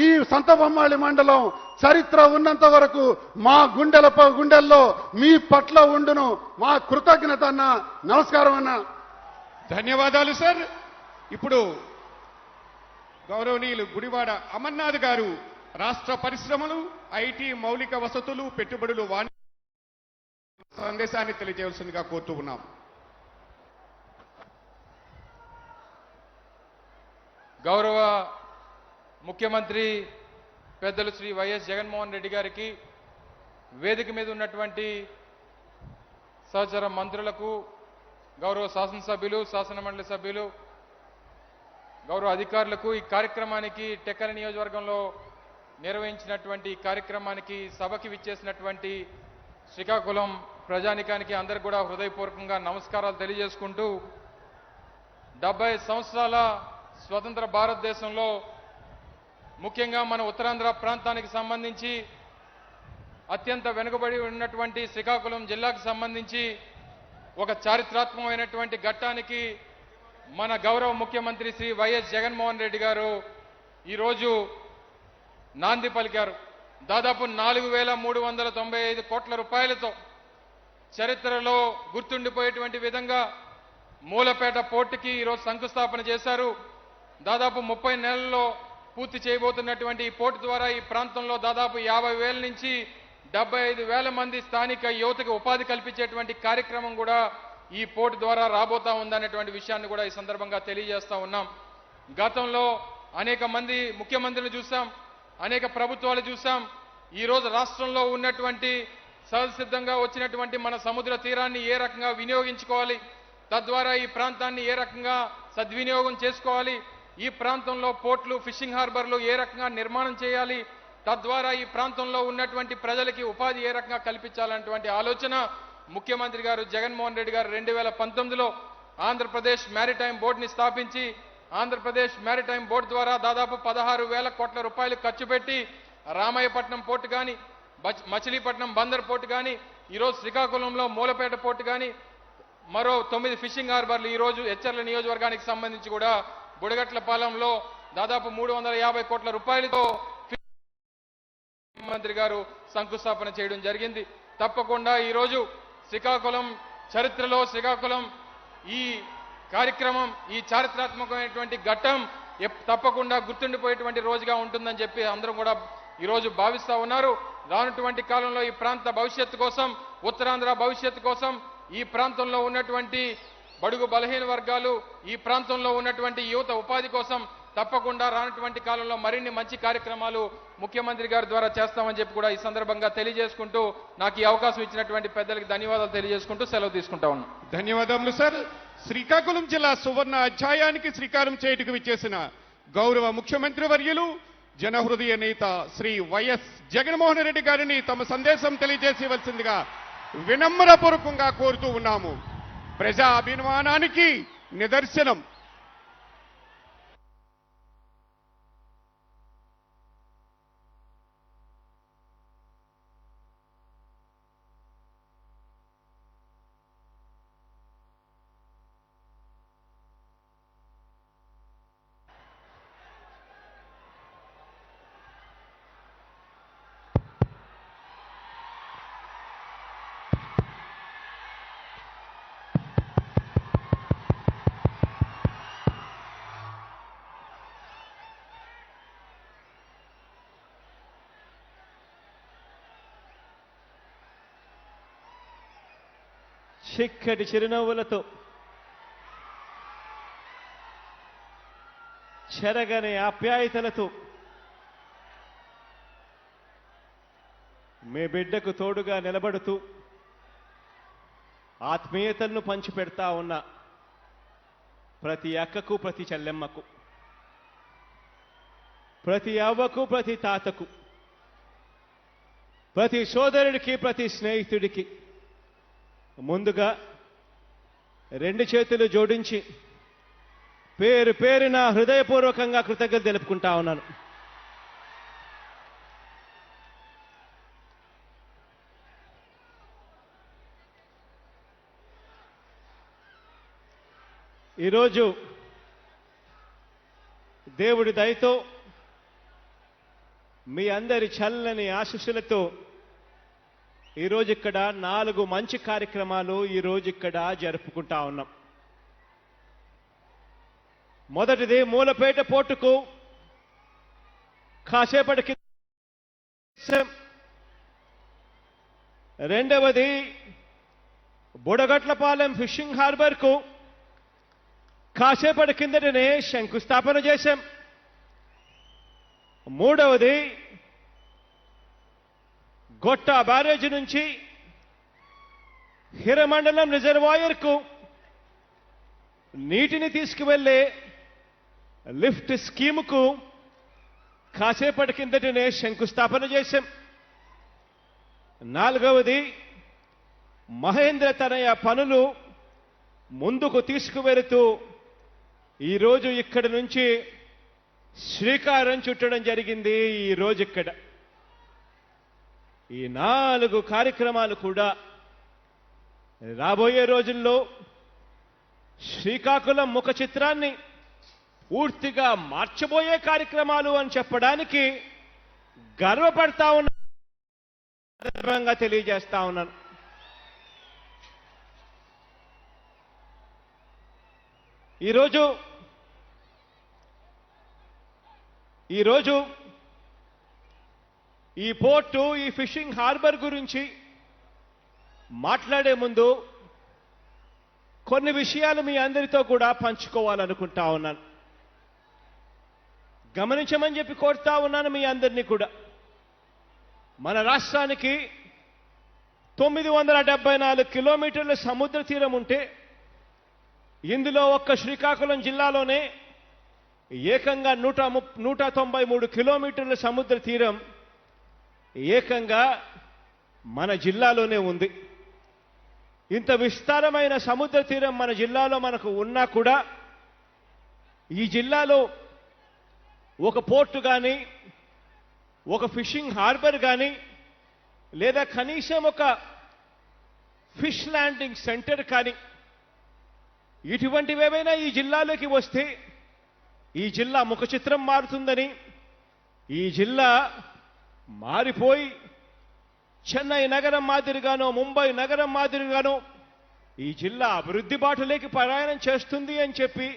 ఈ సంతబొమ్మాళి మండలం చరిత్ర ఉన్నంత వరకు మా గుండెల్లో మీ పట్ల ఉండును. మా కృతజ్ఞత అన్న. నమస్కారం అన్న. ధన్యవాదాలు సార్. ఇప్పుడు గౌరవనీయులు గుడివాడ అమర్నాథ్ గారు రాష్ట్ర పరిశ్రమలు, ఐటీ మౌలిక వసతులు, పెట్టుబడులు, వాణిజ్య సందేశాన్ని తెలియజేయవలసిందిగా కోరుతూ ఉన్నాం. గౌరవ ముఖ్యమంత్రి పెద్దలు శ్రీ వైఎస్ జగన్మోహన్ రెడ్డి గారికి, వేదిక మీద ఉన్నటువంటి సహచర మంత్రులకు, గౌరవ శాసనసభ్యులు, శాసనమండలి సభ్యులు, గౌరవ అధికారులకు, ఈ కార్యక్రమానికి టెక్కలి నియోజకవర్గంలో నిర్వహించినటువంటి ఈ కార్యక్రమానికి సభకి విచ్చేసినటువంటి శ్రీకాకుళం ప్రజానికానికి అందరికి కూడా హృదయపూర్వకంగా నమస్కారాలు తెలియజేసుకుంటూ 70 సంవత్సరాల స్వతంత్ర భారతదేశంలో ముఖ్యంగా మన ఉత్తరాంధ్ర ప్రాంతానికి సంబంధించి అత్యంత వెనుకబడి ఉన్నటువంటి శ్రీకాకుళం జిల్లాకు సంబంధించి ఒక చారిత్రాత్మకమైనటువంటి ఘట్టానికి మన గౌరవ ముఖ్యమంత్రి శ్రీ వైఎస్ జగన్మోహన్ రెడ్డి గారు ఈరోజు నాంది పలికారు. దాదాపు 4,395 కోట్ల రూపాయలతో చరిత్రలో గుర్తుండిపోయేటువంటి విధంగా మూలపేట పోర్టుకి ఈరోజు శంకుస్థాపన చేశారు. దాదాపు 30 నెలల్లో పూర్తి చేయబోతున్నటువంటి ఈ పోర్టు ద్వారా ఈ ప్రాంతంలో దాదాపు 50,000 నుంచి 75,000 మంది స్థానిక యువతకు ఉపాధి కల్పించేటువంటి కార్యక్రమం కూడా ఈ పోర్టు ద్వారా రాబోతా ఉందనేటువంటి విషయాన్ని కూడా ఈ సందర్భంగా తెలియజేస్తా ఉన్నాం. గతంలో అనేక మంది ముఖ్యమంత్రులు చూసాం, అనేక ప్రభుత్వాలు చూసాం. ఈరోజు రాష్ట్రంలో ఉన్నటువంటి సహజసిద్ధంగా వచ్చినటువంటి మన సముద్ర తీరాన్ని ఏ రకంగా వినియోగించుకోవాలి, తద్వారా ఈ ప్రాంతాన్ని ఏ రకంగా సద్వినియోగం చేసుకోవాలి, ఈ ప్రాంతంలో పోర్టులు, ఫిషింగ్ హార్బర్లు ఏ రకంగా నిర్మాణం చేయాలి, తద్వారా ఈ ప్రాంతంలో ఉన్నటువంటి ప్రజలకి ఉపాధి ఏ రకంగా కల్పించాలనేటువంటి ఆలోచన ముఖ్యమంత్రి గారు జగన్మోహన్ రెడ్డి గారు 2019లో ఆంధ్రప్రదేశ్ మ్యారిటైమ్ బోర్డుని స్థాపించి ఆంధ్రప్రదేశ్ మ్యారిటైమ్ బోర్డు ద్వారా దాదాపు 16,000 కోట్ల రూపాయలు ఖర్చు పెట్టి రామాయపట్నం పోర్టు కానీ, మచిలీపట్నం బందర్ పోర్టు కానీ, ఈరోజు శ్రీకాకుళంలో మూలపేట పోర్టు కానీ, మరో 9 ఫిషింగ్ హార్బర్లు ఈరోజు హెచ్చర్ల నియోజకవర్గానికి సంబంధించి కూడా బుడగట్లపాలెంలో దాదాపు 350 కోట్ల రూపాయలతో ముఖ్యమంత్రి గారు శంకుస్థాపన చేయడం జరిగింది. తప్పకుండా ఈరోజు శ్రీకాకుళం చరిత్రలో శ్రీకాకుళం ఈ కార్యక్రమం, ఈ చారిత్రాత్మకమైనటువంటి ఘట్టం తప్పకుండా గుర్తుండిపోయేటువంటి రోజుగా ఉంటుందని చెప్పి అందరం కూడా ఈరోజు భావిస్తా ఉన్నారు. రానున్నటువంటి కాలంలో ఈ ప్రాంత భవిష్యత్తు కోసం, ఉత్తరాంధ్ర భవిష్యత్తు కోసం, ఈ ప్రాంతంలో ఉన్నటువంటి బడుగు బలహీన వర్గాలు, ఈ ప్రాంతంలో ఉన్నటువంటి యువత ఉపాధి కోసం తప్పకుండా రానటువంటి కాలంలో మరిన్ని మంచి కార్యక్రమాలు ముఖ్యమంత్రి గారి ద్వారా చేస్తామని చెప్పి కూడా ఈ సందర్భంగా తెలియజేసుకుంటూ నాకు ఈ అవకాశం ఇచ్చినటువంటి పెద్దలకు ధన్యవాదాలు తెలియజేసుకుంటూ సెలవు తీసుకుంటా ఉన్నాను. ధన్యవాదములు సార్. శ్రీకాకుళం జిల్లా సువర్ణ అధ్యాయానికి శ్రీకారం చేయుటకు విచ్చేసిన గౌరవ ముఖ్యమంత్రి వర్యులు జనహృదయ నేత శ్రీ వైఎస్ జగన్మోహన్ రెడ్డి గారిని తమ సందేశం తెలియజేసేవలసిందిగా వినమ్రపూర్వకంగా కోరుతూ ఉన్నాము. ప్రజా అభిమానానికి నిదర్శనం. చిక్కటి చిరునవ్వులతో చెరగని ఆప్యాయతలతో మీ బిడ్డకు తోడుగా నిలబడుతూ ఆత్మీయతలను పంచిపెడతా ఉన్న ప్రతి అక్కకు, ప్రతి చెల్లెమ్మకు, ప్రతి అవ్వకు, ప్రతి తాతకు, ప్రతి సోదరుడికి, ప్రతి స్నేహితుడికి ముందుగా రెండు చేతులు జోడించి పేరు పేరున హృదయపూర్వకంగా కృతజ్ఞతలు తెలుపుకుంటా ఉన్నాను. ఈరోజు దేవుడి దయతో మీ అందరి చల్లని ఆశీస్సులతో ఈరోజు ఇక్కడ 4 మంచి కార్యక్రమాలు ఈరోజు ఇక్కడ జరుపుకుంటా ఉన్నాం. మొదటిది మూలపేట పోర్టుకు కాసేపటికి, రెండవది బుడగట్లపాలెం ఫిషింగ్ హార్బర్కు కాసేపటి కిందటనే శంకుస్థాపన చేశాం. మూడవది గొట్ట బ్యారేజ్ నుంచి హిరమండలం రిజర్వాయర్కు నీటిని తీసుకువెళ్లే లిఫ్ట్ స్కీముకు కాసేపటి కిందటనే శంకుస్థాపన చేశాం. నాలుగవది మహేంద్ర తనయ పనులు ముందుకు తీసుకువెళుతూ ఈరోజు ఇక్కడి నుంచి శ్రీకారం చుట్టడం జరిగింది. ఈరోజు ఇక్కడ ఈ 4 కార్యక్రమాలు కూడా రాబోయే రోజుల్లో శ్రీకాకుళం ముఖ చిత్రాన్ని పూర్తిగా మార్చబోయే కార్యక్రమాలు అని చెప్పడానికి గర్వపడతా ఉన్న తెలియజేస్తా ఉన్నాను. ఈరోజు ఈ పోర్టు, ఈ ఫిషింగ్ హార్బర్ గురించి మాట్లాడే ముందు కొన్ని విషయాలు మీ అందరితో కూడా పంచుకోవాలనుకుంటా ఉన్నాను. గమనించమని చెప్పి కోరుతా ఉన్నాను మీ అందరినీ కూడా. మన రాష్ట్రానికి 974 కిలోమీటర్ల సముద్ర తీరం ఉంటే ఇందులో ఒక్క శ్రీకాకుళం జిల్లాలోనే ఏకంగా 193 కిలోమీటర్ల సముద్ర తీరం ఏకంగా మన జిల్లాలోనే ఉంది. ఇంత విస్తారమైన సముద్ర తీరం మన జిల్లాలో మనకు ఉన్నా కూడా ఈ జిల్లాలో ఒక పోర్టు కానీ, ఒక ఫిషింగ్ హార్బర్ కానీ, లేదా కనీసం ఒక ఫిష్ ల్యాండింగ్ సెంటర్ కానీ ఇటువంటివేవైనా ఈ జిల్లాలోకి వస్తే ఈ జిల్లా ముఖ చిత్రం మారుతుందని, ఈ జిల్లా మారిపోయి చెన్నై నగరం మాదిరిగానో, ముంబై నగరం మాదిరిగానో ఈ జిల్లా అభివృద్ధి బాటలోకి ప్రయాణం చేస్తుంది అని చెప్పి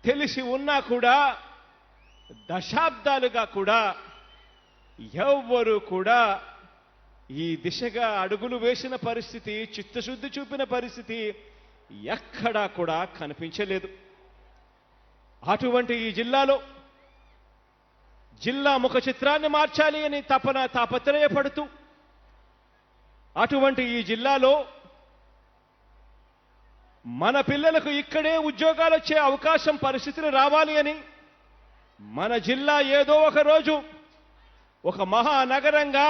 తెలిసి ఉన్నా కూడా దశాబ్దాలుగా కూడా ఎవ్వరూ కూడా ఈ దిశగా అడుగులు వేసిన పరిస్థితి, చిత్తశుద్ధి చూపిన పరిస్థితి ఎక్కడా కూడా కనిపించలేదు. అటువంటి ఈ జిల్లాలో జిల్లా ముఖ చిత్రాన్ని మార్చాలి అని తాపత్రయపడుతూ అటువంటి ఈ జిల్లాలో మన పిల్లలకు ఇక్కడే ఉద్యోగాలు వచ్చే అవకాశం, పరిస్థితులు రావాలి అని మన జిల్లా ఏదో ఒక రోజు ఒక మహానగరంగా,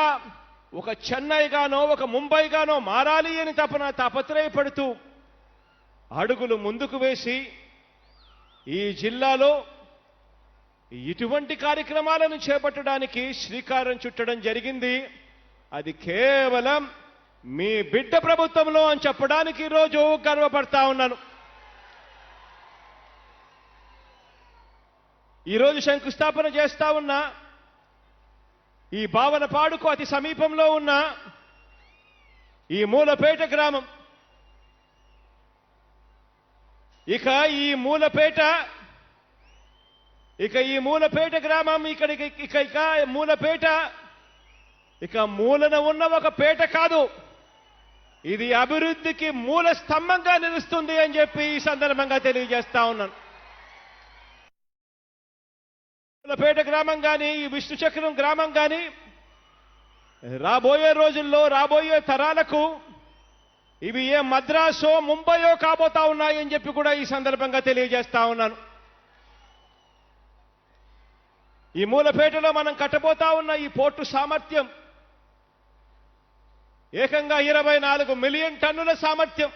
ఒక చెన్నైగానో, ఒక ముంబైగానో మారాలి అని తాపత్రయపడుతూ అడుగులు ముందుకు వేసి ఈ జిల్లాలో ఇటువంటి కార్యక్రమాలను చేపట్టడానికి శ్రీకారం చుట్టడం జరిగింది. అది కేవలం మీ బిడ్డ ప్రభుత్వంలో అని చెప్పడానికి ఈరోజు గర్వపడతా ఉన్నాను. ఈరోజు శంకుస్థాపన చేస్తా ఉన్న ఈ భావనపాడుకు అతి సమీపంలో ఉన్న ఈ మూలపేట గ్రామం, ఇక ఈ మూలపేట గ్రామం ఇక మూలన ఉన్న ఒక పేట కాదు, ఇది అభివృద్ధికి మూల స్తంభంగా నిలుస్తుంది అని చెప్పి ఈ సందర్భంగా తెలియజేస్తా ఉన్నాను. మూలపేట గ్రామం కానీ, ఈ విష్ణుచక్రం గ్రామం కానీ రాబోయే రోజుల్లో, రాబోయే తరాలకు ఇవి ఏ మద్రాసో, ముంబయో కాబోతా ఉన్నాయని చెప్పి కూడా ఈ సందర్భంగా తెలియజేస్తా ఉన్నాను. ఈ మూలపేటలో మనం కట్టబోతా ఉన్న ఈ పోర్టు సామర్థ్యం ఏకంగా 24 మిలియన్ టన్నుల సామర్థ్యం.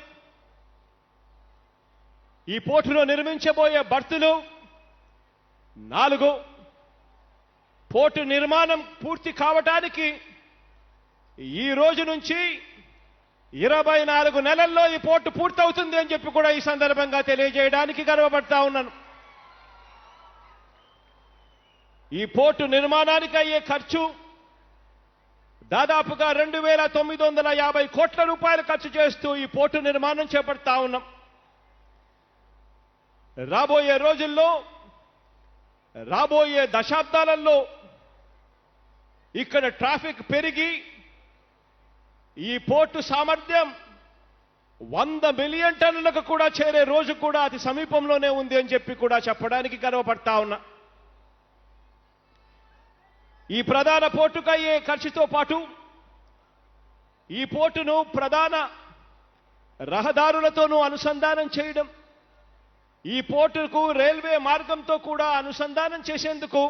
ఈ పోర్టులో నిర్మించబోయే బర్తులు 4. పోర్టు నిర్మాణం పూర్తి కావటానికి ఈ రోజు నుంచి 24 నెలల్లో ఈ పోర్టు పూర్తవుతుంది అని చెప్పి కూడా ఈ సందర్భంగా తెలియజేయడానికి గర్వపడతా ఉన్నాను. ఈ పోర్టు నిర్మాణానికి అయ్యే ఖర్చు దాదాపుగా 2,950 కోట్ల రూపాయలు ఖర్చు చేస్తూ ఈ పోర్టు నిర్మాణం చేపడతా ఉన్నాం. రాబోయే రోజుల్లో, రాబోయే దశాబ్దాలలో ఇక్కడ ట్రాఫిక్ పెరిగి ఈ పోర్టు సామర్థ్యం 100 మిలియన్ టన్నులకు కూడా చేరే రోజు కూడా అతి సమీపంలోనే ఉంది అని చెప్పి కూడా చెప్పడానికి గర్వపడతా ఉన్నా. ఈ ప్రధాన పోర్టుకు అయ్యే ఖర్చుతో పాటు ఈ పోర్టును ప్రధాన రహదారులతోనూ అనుసంధానం చేయడం, ఈ పోర్టుకు రైల్వే మార్గంతో కూడా అనుసంధానం చేసేందుకు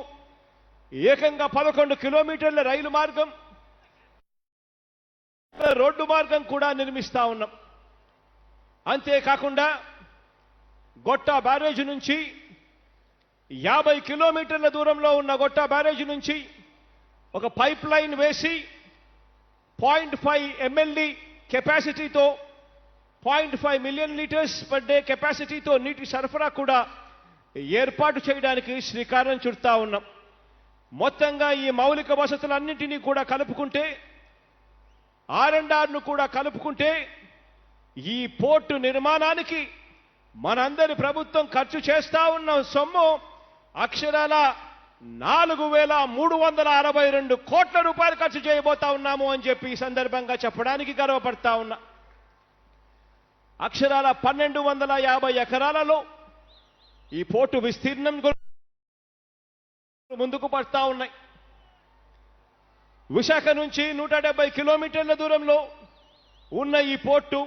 ఏకంగా 11 కిలోమీటర్ల రైలు మార్గం, రోడ్డు మార్గం కూడా నిర్మిస్తా ఉన్నాం. అంతేకాకుండా గొట్టా బ్యారేజ్ నుంచి 50 కిలోమీటర్ల దూరంలో ఉన్న గొట్టా బ్యారేజ్ నుంచి ఒక పైప్ లైన్ వేసి 0.5 MLD కెపాసిటీతో 0.5 మిలియన్ లీటర్స్ పర్ డే కెపాసిటీతో నీటి సరఫరా కూడా ఏర్పాటు చేయడానికి శ్రీకారం చుడతా ఉన్నాం. మొత్తంగా ఈ మౌలిక వసతులన్నింటినీ కూడా కలుపుకుంటే, R&Rను కూడా కలుపుకుంటే ఈ పోర్టు నిర్మాణానికి మనందరి ప్రభుత్వం ఖర్చు చేస్తా ఉన్న సొమ్ము అక్షరాల 4,362 కోట్ల రూపాయలు ఖర్చు చేయబోతా ఉన్నాము అని చెప్పి ఈ సందర్భంగా చెప్పడానికి గర్వపడతా ఉన్నా. అక్షరాల 1,250 ఎకరాలలో ఈ పోర్టు విస్తీర్ణం ముందుకు పడతా ఉన్నాయి. విశాఖ నుంచి 170 కిలోమీటర్ల దూరంలో ఉన్న ఈ పోర్టు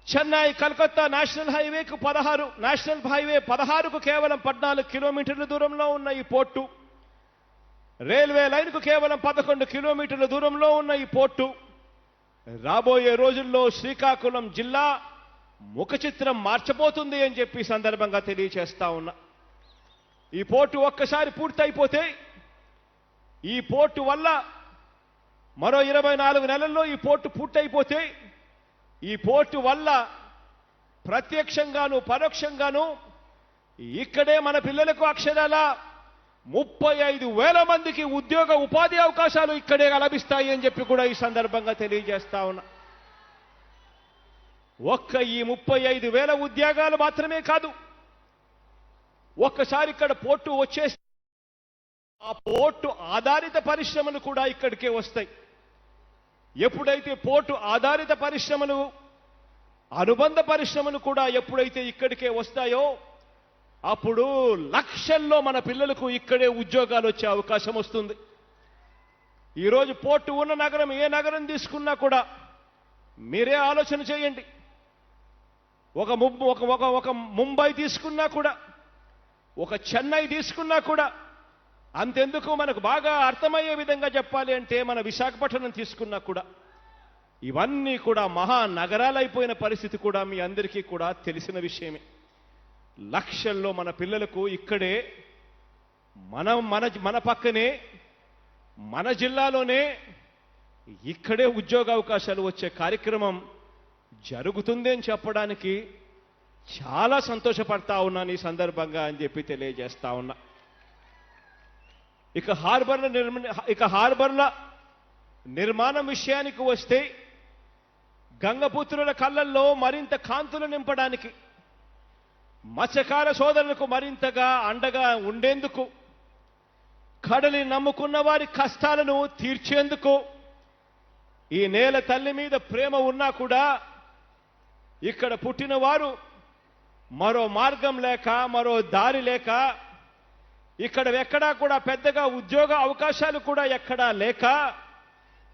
చెన్నై కలకత్తా నేషనల్ హైవేకు 16కు కేవలం 14 కిలోమీటర్ల దూరంలో ఉన్న ఈ పోర్టు, రైల్వే లైన్కు కేవలం 11 కిలోమీటర్ల దూరంలో ఉన్న ఈ పోర్టు రాబోయే రోజుల్లో శ్రీకాకుళం జిల్లా ముఖ చిత్రం మార్చబోతుంది అని చెప్పి సందర్భంగా తెలియజేస్తా ఉన్నా. ఈ పోర్టు ఒక్కసారి పూర్తయిపోతే, ఈ పోర్టు వల్ల మరో 24 నెలల్లో ఈ పోర్టు పూర్తయిపోతే, ఈ పోర్టు వల్ల ప్రత్యక్షంగాను పరోక్షంగాను ఇక్కడే మన పిల్లలకు అక్షరాల 35,000 మందికి ఉద్యోగ ఉపాధి అవకాశాలు ఇక్కడే లభిస్తాయి అని చెప్పి కూడా ఈ సందర్భంగా తెలియజేస్తా ఉన్నా. ఒక్క ఈ 35,000 ఉద్యోగాలు మాత్రమే కాదు, ఒక్కసారి ఇక్కడ పోర్టు వచ్చేస్తే ఆ పోర్టు ఆధారిత పరిశ్రమలు కూడా ఇక్కడికే వస్తాయి. ఎప్పుడైతే పోర్టు ఆధారిత పరిశ్రమలు, అనుబంధ పరిశ్రమలు కూడా ఎప్పుడైతే ఇక్కడికే వస్తాయో అప్పుడు లక్షల్లో మన పిల్లలకు ఇక్కడే ఉద్యోగాలు వచ్చే అవకాశం వస్తుంది. ఈరోజు పోర్టు ఉన్న నగరం ఏ నగరం తీసుకున్నా కూడా మీరే ఆలోచన చేయండి. ఒక ముంబై తీసుకున్నా కూడా ఒక చెన్నై తీసుకున్నా కూడా అంతెందుకు మనకు బాగా అర్థమయ్యే విధంగా చెప్పాలి అంటే మన విశాఖపట్నం తీసుకున్నా కూడా ఇవన్నీ కూడా మహానగరాలైపోయిన పరిస్థితి కూడా మీ అందరికీ కూడా తెలిసిన విషయమే. లక్షల్లో మన పిల్లలకు ఇక్కడే మన పక్కనే మన జిల్లాలోనే ఇక్కడే ఉద్యోగ అవకాశాలు వచ్చే కార్యక్రమం జరుగుతుంది అని చెప్పడానికి చాలా సంతోషపడతా ఉన్నాను ఈ సందర్భంగా అని చెప్పి తెలియజేస్తా ఉన్నా. ఇక హార్బర్ల నిర్మాణం విషయానికి వస్తే గంగపుత్రుల కళ్ళల్లో మరింత కాంతులు నింపడానికి, మత్స్యకార సోదరులకు మరింతగా అండగా ఉండేందుకు, కడలి నమ్ముకున్న వారి కష్టాలను తీర్చేందుకు, ఈ నేల తల్లి మీద ప్రేమ ఉన్నా కూడా ఇక్కడ పుట్టిన వారు మరో మార్గం లేక మరో దారి లేక ఇక్కడ ఎక్కడా కూడా పెద్దగా ఉద్యోగ అవకాశాలు కూడా ఎక్కడా లేక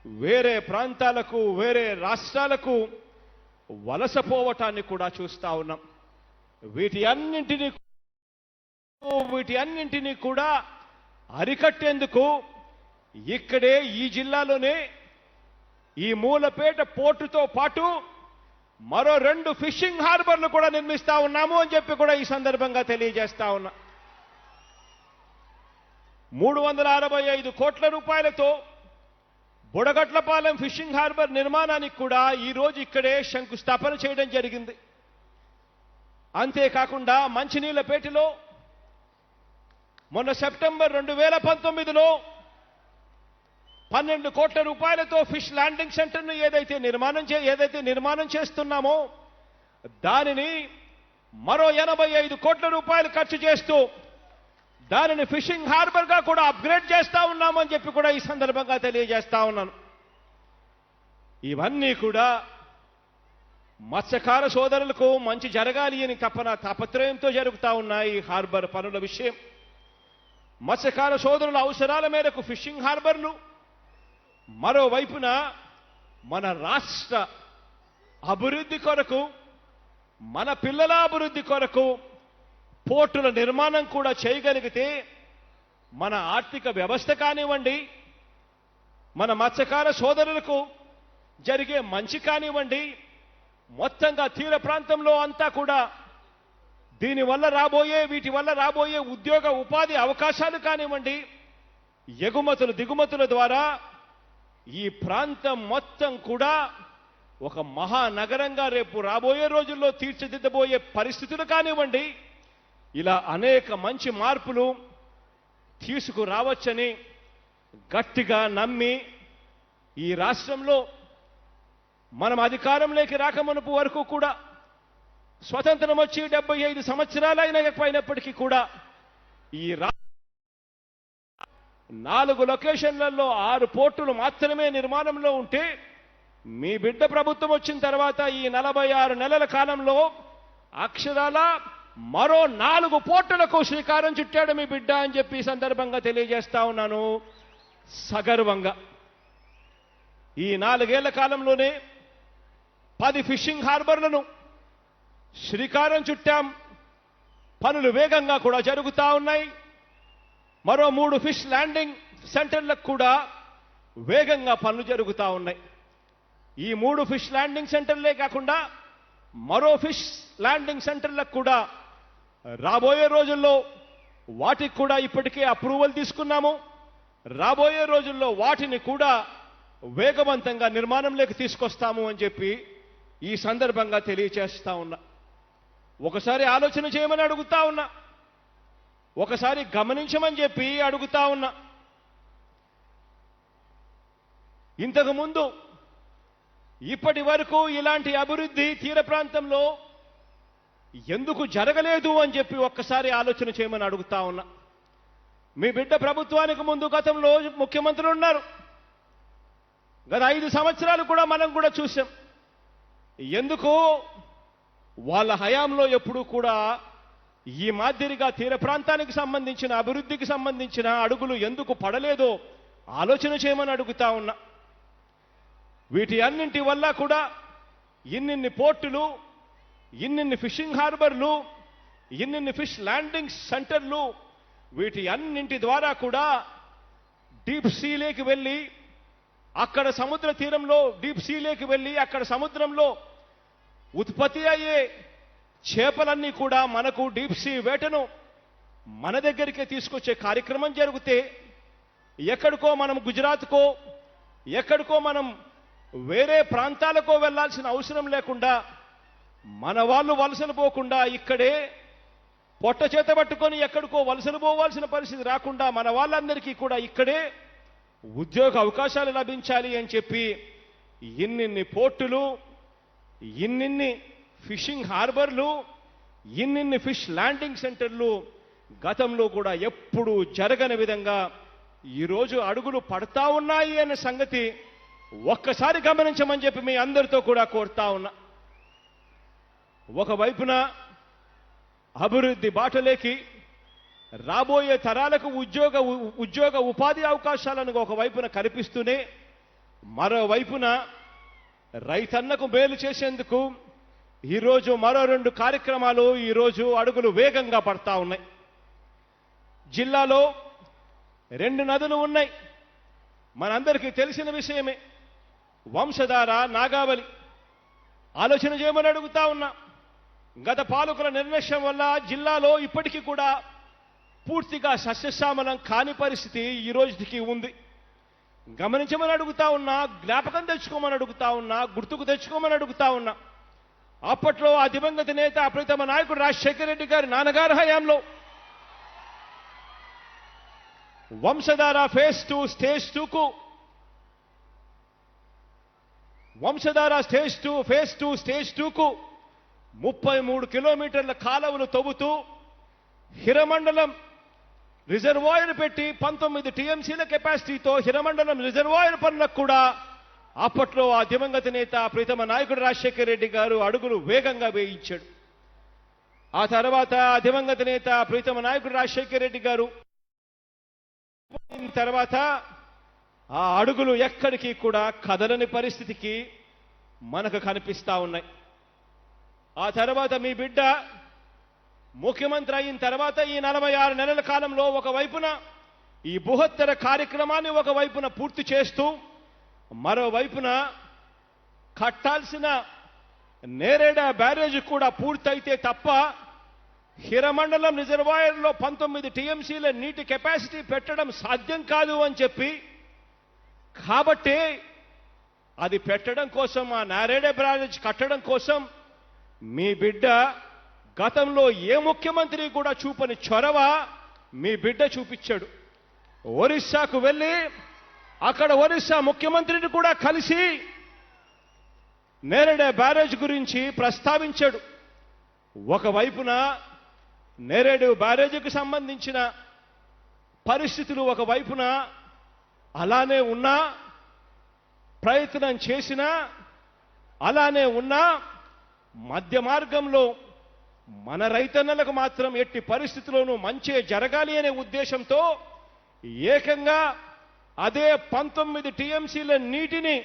వేరే ప్రాంతాలకు వేరే రాష్ట్రాలకు వలసపోవటాన్ని కూడా చూస్తా ఉన్నాం. వీటి అన్నింటినీ కూడా అరికట్టేందుకు ఇక్కడే ఈ జిల్లాలోనే ఈ మూలపేట పోర్టుతో పాటు మరో 2 ఫిషింగ్ హార్బర్లు కూడా నిర్మిస్తా ఉన్నాము అని చెప్పి కూడా ఈ సందర్భంగా తెలియజేస్తా ఉన్నా. 365 కోట్ల రూపాయలతో బుడగట్లపాలెం ఫిషింగ్ హార్బర్ నిర్మాణానికి కూడా ఈరోజు ఇక్కడే శంకుస్థాపన చేయడం జరిగింది. అంతేకాకుండా మంచినీళ్లపేటలో మొన్న సెప్టెంబర్ 2019లో 12 కోట్ల రూపాయలతో ఫిష్ ల్యాండింగ్ సెంటర్ను ఏదైతే నిర్మాణం చేస్తున్నామో దానిని మరో 85 కోట్ల రూపాయలు ఖర్చు చేస్తూ దానిని ఫిషింగ్ హార్బర్ గా కూడా అప్గ్రేడ్ చేస్తా ఉన్నామని చెప్పి కూడా ఈ సందర్భంగా తెలియజేస్తా ఉన్నాను. ఇవన్నీ కూడా మత్స్యకార సోదరులకు మంచి జరగాలి అని తాపత్రయంతో జరుగుతా ఉన్నాయి ఈ హార్బర్ పనుల విషయం. మత్స్యకార సోదరుల అవసరాల మేరకు ఫిషింగ్ హార్బర్లు, మరోవైపున మన రాష్ట్ర అభివృద్ధి కొరకు, మన పిల్లల అభివృద్ధి కొరకు పోర్టుల నిర్మాణం కూడా చేయగలిగితే మన ఆర్థిక వ్యవస్థ కానివ్వండి, మన మత్స్యకార సోదరులకు జరిగే మంచి కానివ్వండి, మొత్తంగా తీర ప్రాంతంలో అంతా కూడా వీటి వల్ల రాబోయే ఉద్యోగ ఉపాధి అవకాశాలు కానివ్వండి, ఎగుమతులు దిగుమతుల ద్వారా ఈ ప్రాంతం మొత్తం కూడా ఒక మహానగరంగా రేపు రాబోయే రోజుల్లో తీర్చిదిద్దబోయే పరిస్థితులు కానివ్వండి, ఇలా అనేక మంచి మార్పులు తీసుకురావచ్చని గట్టిగా నమ్మి ఈ రాష్ట్రంలో మనం అధికారంలోకి రాకమునుపు వరకు కూడా స్వతంత్రం వచ్చి 75 సంవత్సరాలైనప్పటికీ కూడా ఈ 4 లొకేషన్లలో 6 పోర్టులు మాత్రమే నిర్మాణంలో ఉంటే మీ బిడ్డ ప్రభుత్వం వచ్చిన తర్వాత ఈ 46 నెలల కాలంలో అక్షరాల మరో 4 పోర్టులకు శ్రీకారం చుట్టాడు మీ బిడ్డ అని చెప్పి ఈ సందర్భంగా తెలియజేస్తా ఉన్నాను సగర్వంగా. ఈ 4 ఏళ్ల కాలంలోనే 10 ఫిషింగ్ హార్బర్లను శ్రీకారం చుట్టాం. పనులు వేగంగా కూడా జరుగుతా ఉన్నాయి. మరో 3 ఫిష్ ల్యాండింగ్ సెంటర్లకు కూడా వేగంగా పనులు జరుగుతా ఉన్నాయి. ఈ 3 ఫిష్ ల్యాండింగ్ సెంటర్లే కాకుండా మరో ఫిష్ ల్యాండింగ్ సెంటర్లకు కూడా రాబోయే రోజుల్లో వాటికి కూడా ఇప్పటికే అప్రూవల్ తీసుకున్నాము. రాబోయే రోజుల్లో వాటిని కూడా వేగవంతంగా నిర్మాణంలోకి తీసుకొస్తాము అని చెప్పి ఈ సందర్భంగా తెలియజేస్తా ఉన్నా. ఒకసారి ఆలోచన చేయమని అడుగుతా ఉన్నా, ఒకసారి గమనించమని చెప్పి అడుగుతా ఉన్నా. ఇంతకుముందు ఇప్పటి వరకు ఇలాంటి అభివృద్ధి తీర ప్రాంతంలో ఎందుకు జరగలేదు అని చెప్పి ఒక్కసారి ఆలోచన చేయమని అడుగుతా ఉన్నా. మీ బిడ్డ ప్రభుత్వానికి ముందు గతంలో ముఖ్యమంత్రులు ఉన్నారు. గత 5 సంవత్సరాలు కూడా మనం కూడా చూసాం. ఎందుకు వాళ్ళ హయాంలో ఎప్పుడూ కూడా ఈ మాదిరిగా తీర ప్రాంతానికి సంబంధించిన అభివృద్ధికి సంబంధించిన అడుగులు ఎందుకు పడలేదో ఆలోచన చేయమని అడుగుతా ఉన్నా. వీటి అన్నింటి వల్ల కూడా ఇన్నిన్ని పోర్టులు, ఇన్నిన్ని ఫిషింగ్ హార్బర్లు, ఇన్ని ఫిష్ ల్యాండింగ్ సెంటర్లు, వీటి అన్నింటి ద్వారా కూడా డీప్ సీలోకి వెళ్ళి అక్కడ సముద్ర తీరంలో డీప్ సీలోకి వెళ్ళి అక్కడ సముద్రంలో ఉత్పత్తి అయ్యే చేపలన్నీ కూడా మనకు డీప్ సీ వేటను మన దగ్గరికే తీసుకొచ్చే కార్యక్రమం జరిగితే ఎక్కడికో మనం గుజరాత్కో ఎక్కడికో మనం వేరే ప్రాంతాలకో వెళ్లాల్సిన అవసరం లేకుండా మన వాళ్ళు వలసలు పోకుండా ఇక్కడే పొట్ట చేత పట్టుకొని ఎక్కడికో వలసలు పోవాల్సిన పరిస్థితి రాకుండా మన వాళ్ళందరికీ కూడా ఇక్కడే ఉద్యోగ అవకాశాలు లభించాలి అని చెప్పి ఇన్నిన్ని పోర్టులు, ఇన్నిన్ని ఫిషింగ్ హార్బర్లు, ఇన్నిన్ని ఫిష్ ల్యాండింగ్ సెంటర్లు గతంలో కూడా ఎప్పుడూ జరగని విధంగా ఈరోజు అడుగులు పడతా ఉన్నాయి అనే సంగతి ఒక్కసారి గమనించమని చెప్పి మీ అందరితో కూడా కోరుతా ఉన్నా. ఒకవైపున అభివృద్ధి బాటలేకి రాబోయే తరాలకు ఉద్యోగ ఉపాధి అవకాశాలను ఒకవైపున కల్పిస్తూనే మరోవైపున రైతన్నకు మేలు చేసేందుకు ఈరోజు మరో 2 కార్యక్రమాలు ఈరోజు అడుగులు వేగంగా పడతా ఉన్నాయి. జిల్లాలో 2 నదులు ఉన్నాయి, మనందరికీ తెలిసిన విషయమే. వంశధార, నాగావళి. ఆలోచన చేయమని అడుగుతా ఉన్నా. గత పాలకుల నిర్లక్ష్యం వల్ల జిల్లాలో ఇప్పటికీ కూడా పూర్తిగా సస్యశ్యామలం కాని పరిస్థితి ఈ రోజుకి ఉంది. గమనించమని అడుగుతా ఉన్నా, జ్ఞాపకం తెచ్చుకోమని అడుగుతా ఉన్నా, గుర్తుకు తెచ్చుకోమని అడుగుతా ఉన్నా. అప్పట్లో ఆ దివంగత నేత ప్రీతమ నాయకుడు రాజశేఖర రెడ్డి గారి నాన్నగారి హయాంలో వంశధార ఫేజ్ 2 స్టేజ్ 2కు వంశధార ఫేజ్ 2 స్టేజ్ 2కు 33 కిలోమీటర్ల కాలువలు తవ్వుతూ హిరమండలం రిజర్వాయర్ పెట్టి 19 టీఎంసీల కెపాసిటీతో హిరమండలం రిజర్వాయర్ పనులకు కూడా అప్పట్లో ఆ దివంగత నేత ప్రీతమ నాయకుడు రాజశేఖర రెడ్డి గారు అడుగులు వేగంగా వేయించాడు. ఆ తర్వాత ఆ దివంగత నేత ప్రీతమ నాయకుడు రాజశేఖర రెడ్డి గారు తర్వాత ఆ అడుగులు ఎక్కడికి కూడా కదలని పరిస్థితికి మనకు కనిపిస్తా ఉన్నాయి. ఆ తర్వాత మీ బిడ్డ ముఖ్యమంత్రి అయిన తర్వాత ఈ 46 నెలల కాలంలో ఒకవైపున ఈ బృహత్తర కార్యక్రమాన్ని ఒకవైపున పూర్తి చేస్తూ మరోవైపున కట్టాల్సిన నేరేడ బ్యారేజ్ కూడా పూర్తయితే తప్ప హిరమండలం రిజర్వాయర్లో 19 టీఎంసీల నీటి కెపాసిటీ పెట్టడం సాధ్యం కాదు అని చెప్పి, కాబట్టి అది పెట్టడం కోసం ఆ నేరేడ బ్యారేజ్ కట్టడం కోసం మీ బిడ్డ గతంలో ఏ ముఖ్యమంత్రి కూడా చూపని చొరవ మీ బిడ్డ చూపించాడు. ఒరిస్సాకు వెళ్ళి అక్కడ ఒరిస్సా ముఖ్యమంత్రిని కూడా కలిసి నేరేడ బ్యారేజ్ గురించి ప్రస్తావించాడు. ఒకవైపున నేరేడు బ్యారేజీకి సంబంధించిన పరిస్థితులు ఒకవైపున అలానే ఉన్నా, ప్రయత్నం చేసినా అలానే ఉన్నా, మధ్య మార్గంలో మన రైతన్నలకు మాత్రం ఎట్టి పరిస్థితుల్లోనూ మంచే జరగాలి అనే ఉద్దేశంతో ఏకంగా అదే 19 టీఎంసీల నీటిని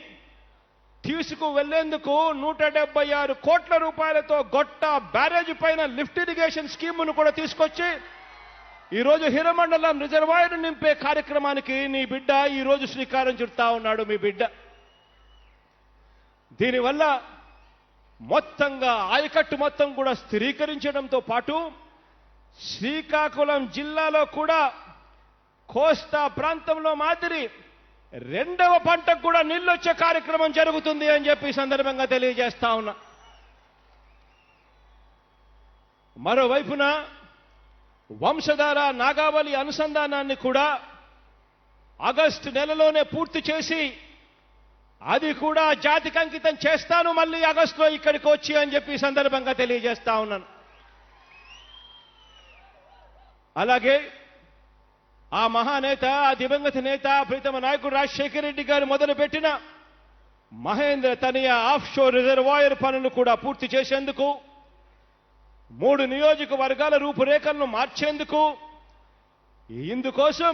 తీసుకువెళ్లేందుకు 176 కోట్ల రూపాయలతో గొట్ట బ్యారేజ్ పైన లిఫ్ట్ ఇరిగేషన్ స్కీమును కూడా తీసుకొచ్చి ఈరోజు హిరమండలం రిజర్వాయర్ నింపే కార్యక్రమానికి నీ బిడ్డ ఈరోజు శ్రీకారం చుడతా ఉన్నాడు. మీ బిడ్డ దీనివల్ల మొత్తంగా ఆయకట్టు మొత్తం కూడా స్థిరీకరించడంతో పాటు శ్రీకాకుళం జిల్లాలో కూడా కోస్తా ప్రాంతంలో మాదిరి 2వ పంటకు కూడా నీళ్ళొచ్చే కార్యక్రమం జరుగుతుంది అని చెప్పి సందర్భంగా తెలియజేస్తా ఉన్నా. మరోవైపున వంశధార నాగావళి అనుసంధానాన్ని కూడా ఆగస్టు నెలలోనే పూర్తి చేసి అది కూడా జాతికి అంకితం చేస్తాను మళ్ళీ ఆగస్టులో ఇక్కడికి వచ్చి అని చెప్పి సందర్భంగా తెలియజేస్తా ఉన్నాను. అలాగే ఆ మహానేత, ఆ దివంగత నేత ప్రీతమ నాయకుడు రాజశేఖర రెడ్డి గారు మొదలుపెట్టిన మహేంద్ర తనియా ఆఫ్షోర్ రిజర్వాయర్ పనులు కూడా పూర్తి చేసేందుకు, 3 నియోజకవర్గాల రూపురేఖలను మార్చేందుకు, ఇందుకోసం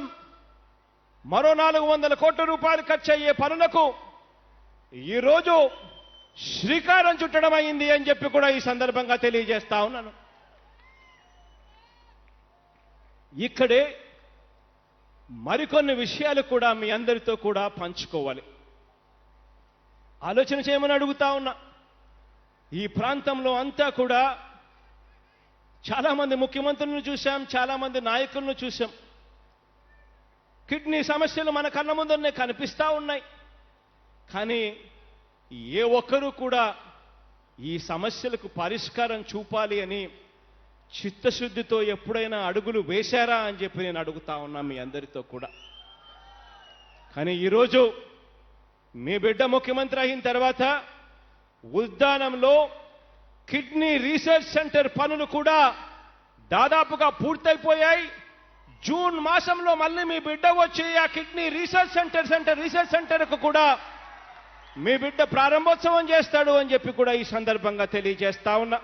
మరో 400 కోట్ల రూపాయలు ఖర్చు అయ్యే పనులకు ఈరోజు శ్రీకారం చుట్టడం అయింది అని చెప్పి కూడా ఈ సందర్భంగా తెలియజేస్తా ఉన్నాను. ఇక్కడే మరికొన్ని విషయాలు కూడా మీ అందరితో కూడా పంచుకోవాలి. ఆలోచన చేయమని అడుగుతా ఉన్నా. ఈ ప్రాంతంలో అంతా కూడా చాలామంది ముఖ్యమంత్రులను చూశాం, చాలామంది నాయకులను చూశాం. కిడ్నీ సమస్యలు మన కళ్ళ ముందరనే కనిపిస్తూ ఉన్నాయి. కానీ ఏ ఒక్కరూ కూడా ఈ సమస్యలకు పరిష్కారం చూపాలి అని చిత్తశుద్ధితో ఎప్పుడైనా అడుగులు వేశారా అని చెప్పి నేను అడుగుతా ఉన్నా మీ అందరితో కూడా. కానీ ఈరోజు మీ బిడ్డ ముఖ్యమంత్రి అయిన తర్వాత ఉద్దానంలో కిడ్నీ రీసెర్చ్ సెంటర్ పనులు కూడా దాదాపుగా పూర్తయిపోయాయి. జూన్ మాసంలో మళ్ళీ మీ బిడ్డ వచ్చి ఆ కిడ్నీ రీసెర్చ్ సెంటర్కు కూడా మీ బిడ్డ ప్రారంభోత్సవం చేస్తాడు అని చెప్పి కూడా ఈ సందర్భంగా తెలియజేస్తా ఉన్నా.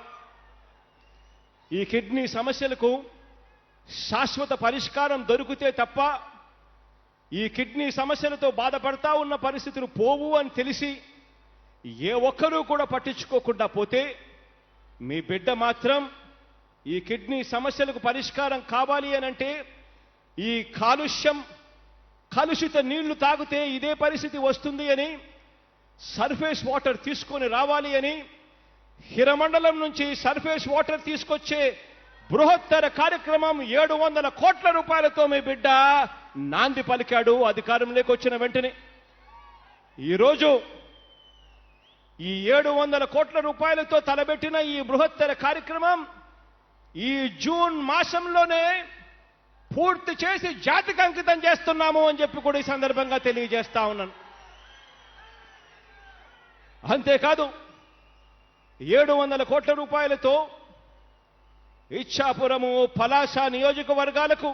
ఈ కిడ్నీ సమస్యలకు శాశ్వత పరిష్కారం దొరికితే తప్ప ఈ కిడ్నీ సమస్యలతో బాధపడతా ఉన్న పరిస్థితులు పోవు అని తెలిసి ఏ ఒక్కరూ కూడా పట్టించుకోకుండా పోతే మీ బిడ్డ మాత్రం ఈ కిడ్నీ సమస్యలకు పరిష్కారం కావాలి అనంటే ఈ కలుషిత నీళ్లు తాగితే ఇదే పరిస్థితి వస్తుంది అని సర్ఫేస్ వాటర్ తీసుకొని రావాలి అని హిరమండలం నుంచి సర్ఫేస్ వాటర్ తీసుకొచ్చే బృహత్తర కార్యక్రమం 700 కోట్ల రూపాయలతో మీ బిడ్డ నాంది పలికాడు అధికారంలోకి వచ్చిన వెంటనే. ఈరోజు ఈ 700 కోట్ల రూపాయలతో తలబెట్టిన ఈ బృహత్తర కార్యక్రమం ఈ జూన్ మాసంలోనే పూర్తి చేసి జాతికి అంకితం చేస్తున్నాము అని చెప్పి కూడా ఈ సందర్భంగా తెలియజేస్తా ఉన్నాను. అంతేకాదు 700 కోట్ల రూపాయలతో ఇచ్చాపురము, పలాస నియోజకవర్గాలకు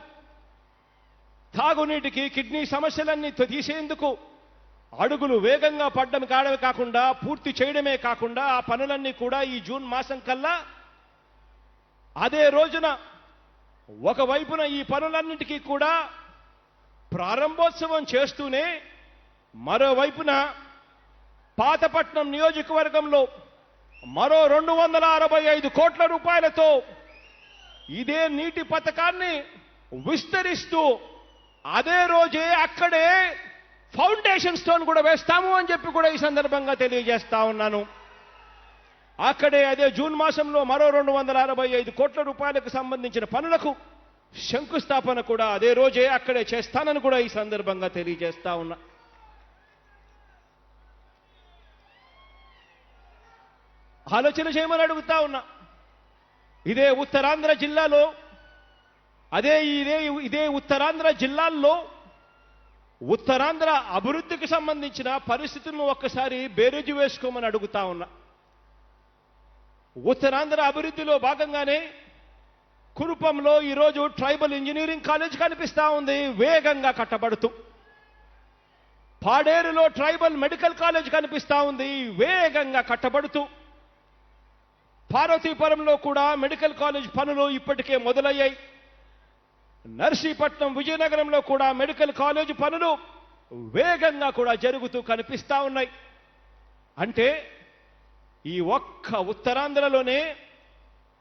తాగునీటికి కిడ్నీ సమస్యలన్నీ తీసేందుకు అడుగులు వేగంగా పడ్డం కాకుండా పూర్తి చేయడమే కాకుండా ఆ పనులన్నీ కూడా ఈ జూన్ మాసం కల్లా అదే రోజున ఒకవైపున ఈ పనులన్నిటికీ కూడా ప్రారంభోత్సవం చేస్తూనే మరోవైపున పాతపట్నం నియోజకవర్గంలో మరో 265 కోట్ల రూపాయలతో ఇదే నీటి పథకాన్ని విస్తరిస్తూ అదే రోజే అక్కడే ఫౌండేషన్ స్టోన్ కూడా వేస్తాము అని చెప్పి కూడా ఈ సందర్భంగా తెలియజేస్తా ఉన్నాను. అక్కడే అదే జూన్ మాసంలో మరో 265 కోట్ల రూపాయలకు సంబంధించిన పనులకు శంకుస్థాపన కూడా అదే రోజే అక్కడే చేస్తానని కూడా ఈ సందర్భంగా తెలియజేస్తా ఉన్నా. ఆలోచన చేయమని అడుగుతా ఉన్నా. ఇదే ఉత్తరాంధ్ర జిల్లాలో ఇదే ఉత్తరాంధ్ర జిల్లాల్లో ఉత్తరాంధ్ర అభివృద్ధికి సంబంధించిన పరిస్థితులను ఒక్కసారి బేరేజు వేసుకోమని అడుగుతా ఉన్నా. ఉత్తరాంధ్ర అభివృద్ధిలో భాగంగానే కురుపంలో ఈరోజు ట్రైబల్ ఇంజనీరింగ్ కాలేజ్ కనిపిస్తా ఉంది వేగంగా కట్టబడుతూ. పాడేరులో ట్రైబల్ మెడికల్ కాలేజ్ కనిపిస్తా ఉంది వేగంగా కట్టబడుతూ. పార్వతీపురంలో కూడా మెడికల్ కాలేజ్ పనులు ఇప్పటికే మొదలయ్యాయి. నర్సీపట్నం, విజయనగరంలో కూడా మెడికల్ కాలేజ్ పనులు వేగంగా కూడా జరుగుతూ కనిపిస్తా ఉన్నాయి. అంటే ఈ ఒక్క ఉత్తరాంధ్రలోనే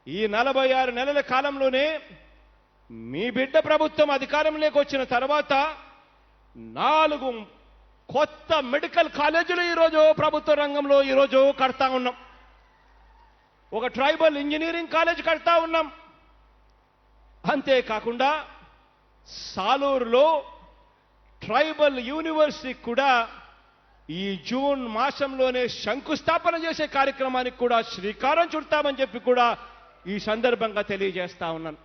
ఈ 46 నెలల కాలంలోనే మీ బిడ్డ ప్రభుత్వం అధికారంలోకి వచ్చిన తర్వాత 4 కొత్త మెడికల్ కాలేజీలు ఈరోజు ప్రభుత్వ రంగంలో ఈరోజు కడతా ఉన్నాం. ఒక ట్రైబల్ ఇంజనీరింగ్ కాలేజ్ కడతా ఉన్నాం. అంతేకాకుండా సాలూరులో ట్రైబల్ యూనివర్సిటీ కూడా ఈ జూన్ మాసంలోనే శంకుస్థాపన చేసే కార్యక్రమానికి కూడా శ్రీకారం చుడతామని చెప్పి కూడా ఈ సందర్భంగా తెలియజేస్తా ఉన్నాను.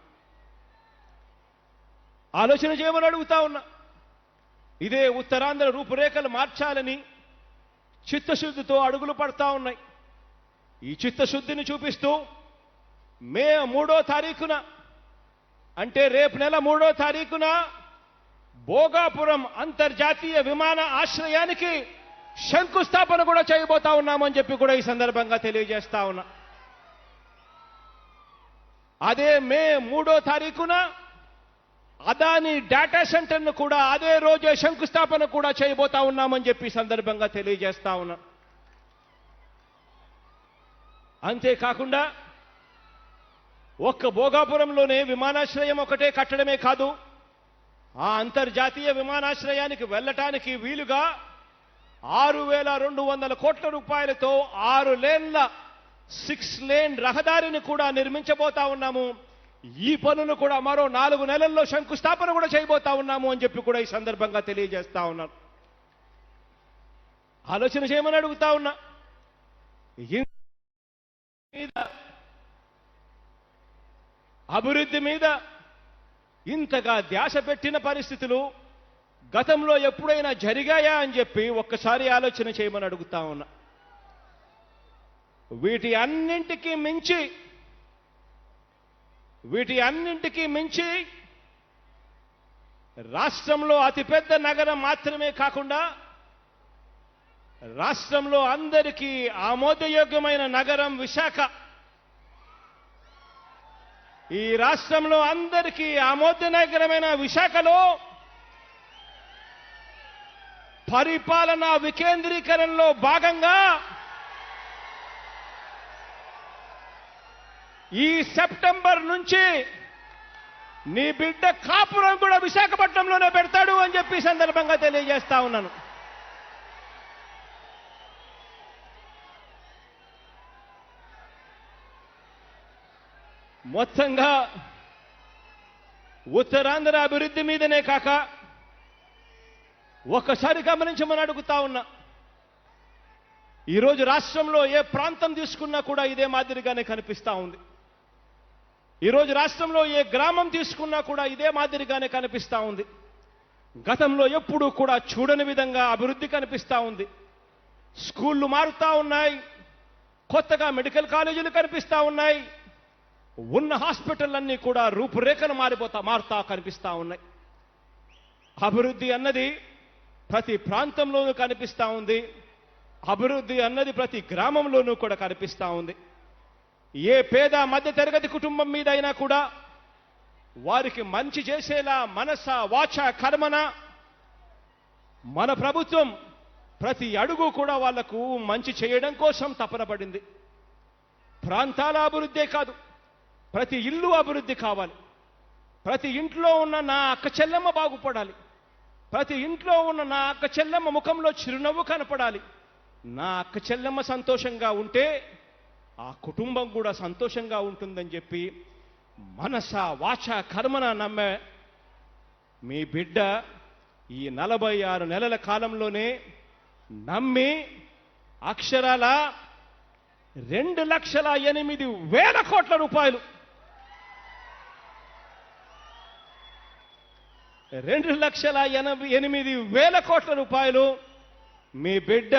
ఆలోచన చేయమని అడుగుతా ఉన్నా. ఇదే ఉత్తరాంధ్ర రూపురేఖలు మార్చాలని చిత్తశుద్ధితో అడుగులు పడతా ఉన్నాయి. ఈ చిత్తశుద్ధిని చూపిస్తూ మే 3వ తారీఖున అంటే రేపు నెల 3వ తారీఖున భోగాపురం అంతర్జాతీయ విమాన ఆశ్రయానికి శంకుస్థాపన కూడా చేయబోతా ఉన్నామని చెప్పి కూడా ఈ సందర్భంగా తెలియజేస్తా ఉన్నా. అదే మే 3వ తారీఖున అదాని డేటా సెంటర్ను కూడా అదే రోజే శంకుస్థాపన కూడా చేయబోతా ఉన్నామని చెప్పి సందర్భంగా తెలియజేస్తా ఉన్నా. అంతేకాకుండా ఒక్క భోగాపురంలోనే విమానాశ్రయం ఒకటే కట్టడమే కాదు, ఆ అంతర్జాతీయ విమానాశ్రయానికి వెళ్ళటానికి వీలుగా 6,200 కోట్ల రూపాయలతో 6 లేన్ల 6 లేన్ రహదారిని కూడా నిర్మించబోతా ఉన్నాము. ఈ పనులు కూడా మరో 4 నెలల్లో శంకుస్థాపన కూడా చేయబోతా ఉన్నాము అని చెప్పి కూడా ఈ సందర్భంగా తెలియజేస్తా ఉన్నాను. ఆలోచన చేయమని అడుగుతా ఉన్నా. అభివృద్ధి మీద ఇంతగా ధ్యాస పెట్టిన పరిస్థితులు గతంలో ఎప్పుడైనా జరిగాయా అని చెప్పి ఒక్కసారి ఆలోచన చేయమని అడుగుతా ఉన్నా. వీటి అన్నింటికీ మించి రాష్ట్రంలో అతిపెద్ద నగరం మాత్రమే కాకుండా రాష్ట్రంలో అందరికీ ఆమోదయోగ్యమైన నగరం విశాఖ. ఈ రాష్ట్రంలో అందరికీ ఆమోదనగరమైన విశాఖలో పరిపాలనా వికేంద్రీకరణలో భాగంగా ఈ సెప్టెంబర్ నుంచి నీ బిడ్డ కాపురం కూడా విశాఖపట్నంలోనే పెడతాడు అని చెప్పి సందర్భంగా తెలియజేస్తా ఉన్నాను. మొత్తంగా ఉత్తరాంధ్ర అభివృద్ధి మీదనే కాక ఒక్కసారి గమనించమని అడుగుతా ఉన్నా. ఈరోజు రాష్ట్రంలో ఏ ప్రాంతం తీసుకున్నా కూడా ఇదే మాదిరిగానే కనిపిస్తా ఉంది. ఈరోజు రాష్ట్రంలో ఏ గ్రామం తీసుకున్నా కూడా ఇదే మాదిరిగానే కనిపిస్తా ఉంది. గతంలో ఎప్పుడూ కూడా చూడని విధంగా అభివృద్ధి కనిపిస్తా ఉంది. స్కూళ్లు మారుతా ఉన్నాయి, కొత్తగా మెడికల్ కాలేజీలు కనిపిస్తా ఉన్నాయి, ఉన్న హాస్పిటల్లన్నీ కూడా రూపురేఖలు మారుతా కనిపిస్తా ఉన్నాయి. అభివృద్ధి అన్నది ప్రతి ప్రాంతంలోనూ కనిపిస్తా ఉంది. అభివృద్ధి అన్నది ప్రతి గ్రామంలోనూ కూడా కనిపిస్తా ఉంది. ఏ పేద మధ్యతరగతి కుటుంబం మీద అయినా కూడా వారికి మంచి చేసేలా మనస వాచ కర్మన మన ప్రభుత్వం ప్రతి అడుగు కూడా వాళ్లకు మంచి చేయడం కోసం తపన పడింది. ప్రాంతాల అభివృద్ధే కాదు, ప్రతి ఇల్లు అభివృద్ధి కావాలి. ప్రతి ఇంట్లో ఉన్న నా అక్క చెల్లెమ్మ బాగుపడాలి. ప్రతి ఇంట్లో ఉన్న నా అక్క చెల్లెమ్మ ముఖంలో చిరునవ్వు కనపడాలి. నా అక్క చెల్లెమ్మ సంతోషంగా ఉంటే ఆ కుటుంబం కూడా సంతోషంగా ఉంటుందని చెప్పి మనస వాచ కర్మన నమ్మే మీ బిడ్డ ఈ 46 నెలల కాలంలోనే నమ్మి అక్షరాల 2,08,000 కోట్ల రూపాయలు 2,08,000 కోట్ల రూపాయలు మీ బిడ్డ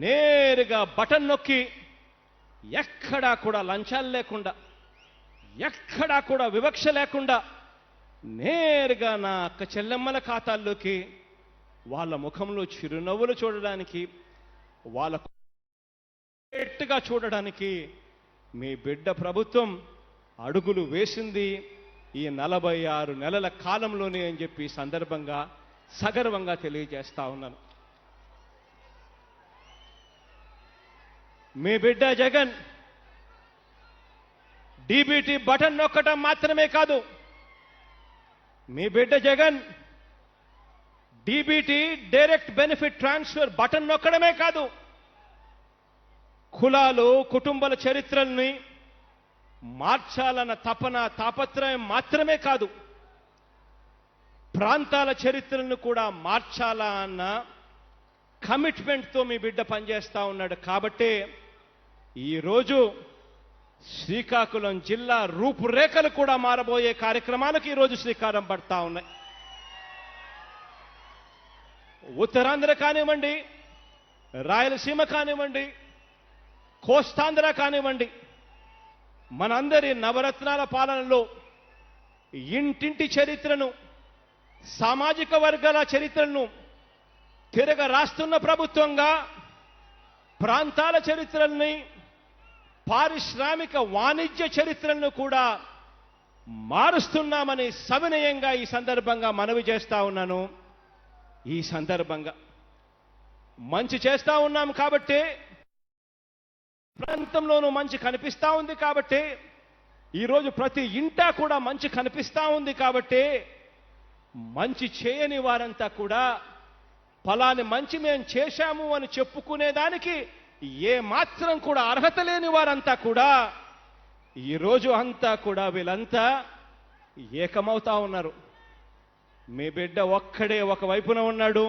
నేరుగా బటన్ నొక్కి ఎక్కడా కూడా లంచాలు లేకుండా, ఎక్కడా కూడా వివక్ష లేకుండా నేరుగా నా అక్క చెల్లెమ్మల ఖాతాల్లోకి వాళ్ళ ముఖంలో చిరునవ్వులు చూడడానికి, వాళ్ళ ఎట్టుగా చూడడానికి మీ బిడ్డ ప్రభుత్వం అడుగులు వేసింది ఈ 46 నెలల కాలంలోనే అని చెప్పి సందర్భంగా సగర్వంగా తెలియజేస్తా ఉన్నాను. మీ బిడ్డ జగన్ డీబీటీ బటన్ నొక్కటం మాత్రమే కాదు, మీ బిడ్డ Jagan DBT direct benefit transfer button నొక్కడమే కాదు, కులాలు కుటుంబాల చరిత్రల్ని మార్చాలన్న తపన తాపత్రయం మాత్రమే కాదు, ప్రాంతాల చరిత్రలను కూడా మార్చాలా అన్న కమిట్మెంట్తో మీ బిడ్డ పనిచేస్తా ఉన్నాడు. కాబట్టే ఈరోజు శ్రీకాకుళం జిల్లా రూపురేఖలు కూడా మారబోయే కార్యక్రమాలకు ఈరోజు శ్రీకారం పడతా ఉన్నాయి. ఉత్తరాంధ్ర కానివ్వండి, రాయలసీమ కానివ్వండి, కోస్తాంధ్ర కానివ్వండి, మనందరి నవరత్నాల పాలనలో ఇంటింటి చరిత్రను, సామాజిక వర్గాల చరిత్రను తిరగ రాస్తున్న ప్రభుత్వంగా ప్రాంతాల చరిత్రల్ని, పారిశ్రామిక వాణిజ్య చరిత్రలను కూడా మారుస్తున్నామని సవినయంగా ఈ సందర్భంగా మనవి చేస్తా ఉన్నాను. ఈ సందర్భంగా మంచి చేస్తా ఉన్నాం కాబట్టి, ప్రాంతంలోనూ మంచి కనిపిస్తా ఉంది కాబట్టి ఈరోజు ప్రతి ఇంటా కూడా మంచి కనిపిస్తా ఉంది కాబట్టి మంచి చేయని వారంతా కూడా ఫలాని మంచి మేము చేశాము అని చెప్పుకునేదానికి ఏ మాత్రం కూడా అర్హత లేని వారంతా కూడా ఈరోజు అంతా కూడా వీళ్ళంతా ఏకమవుతా ఉన్నారు. మీ బిడ్డ ఒక్కడే ఒకవైపున ఉన్నాడు.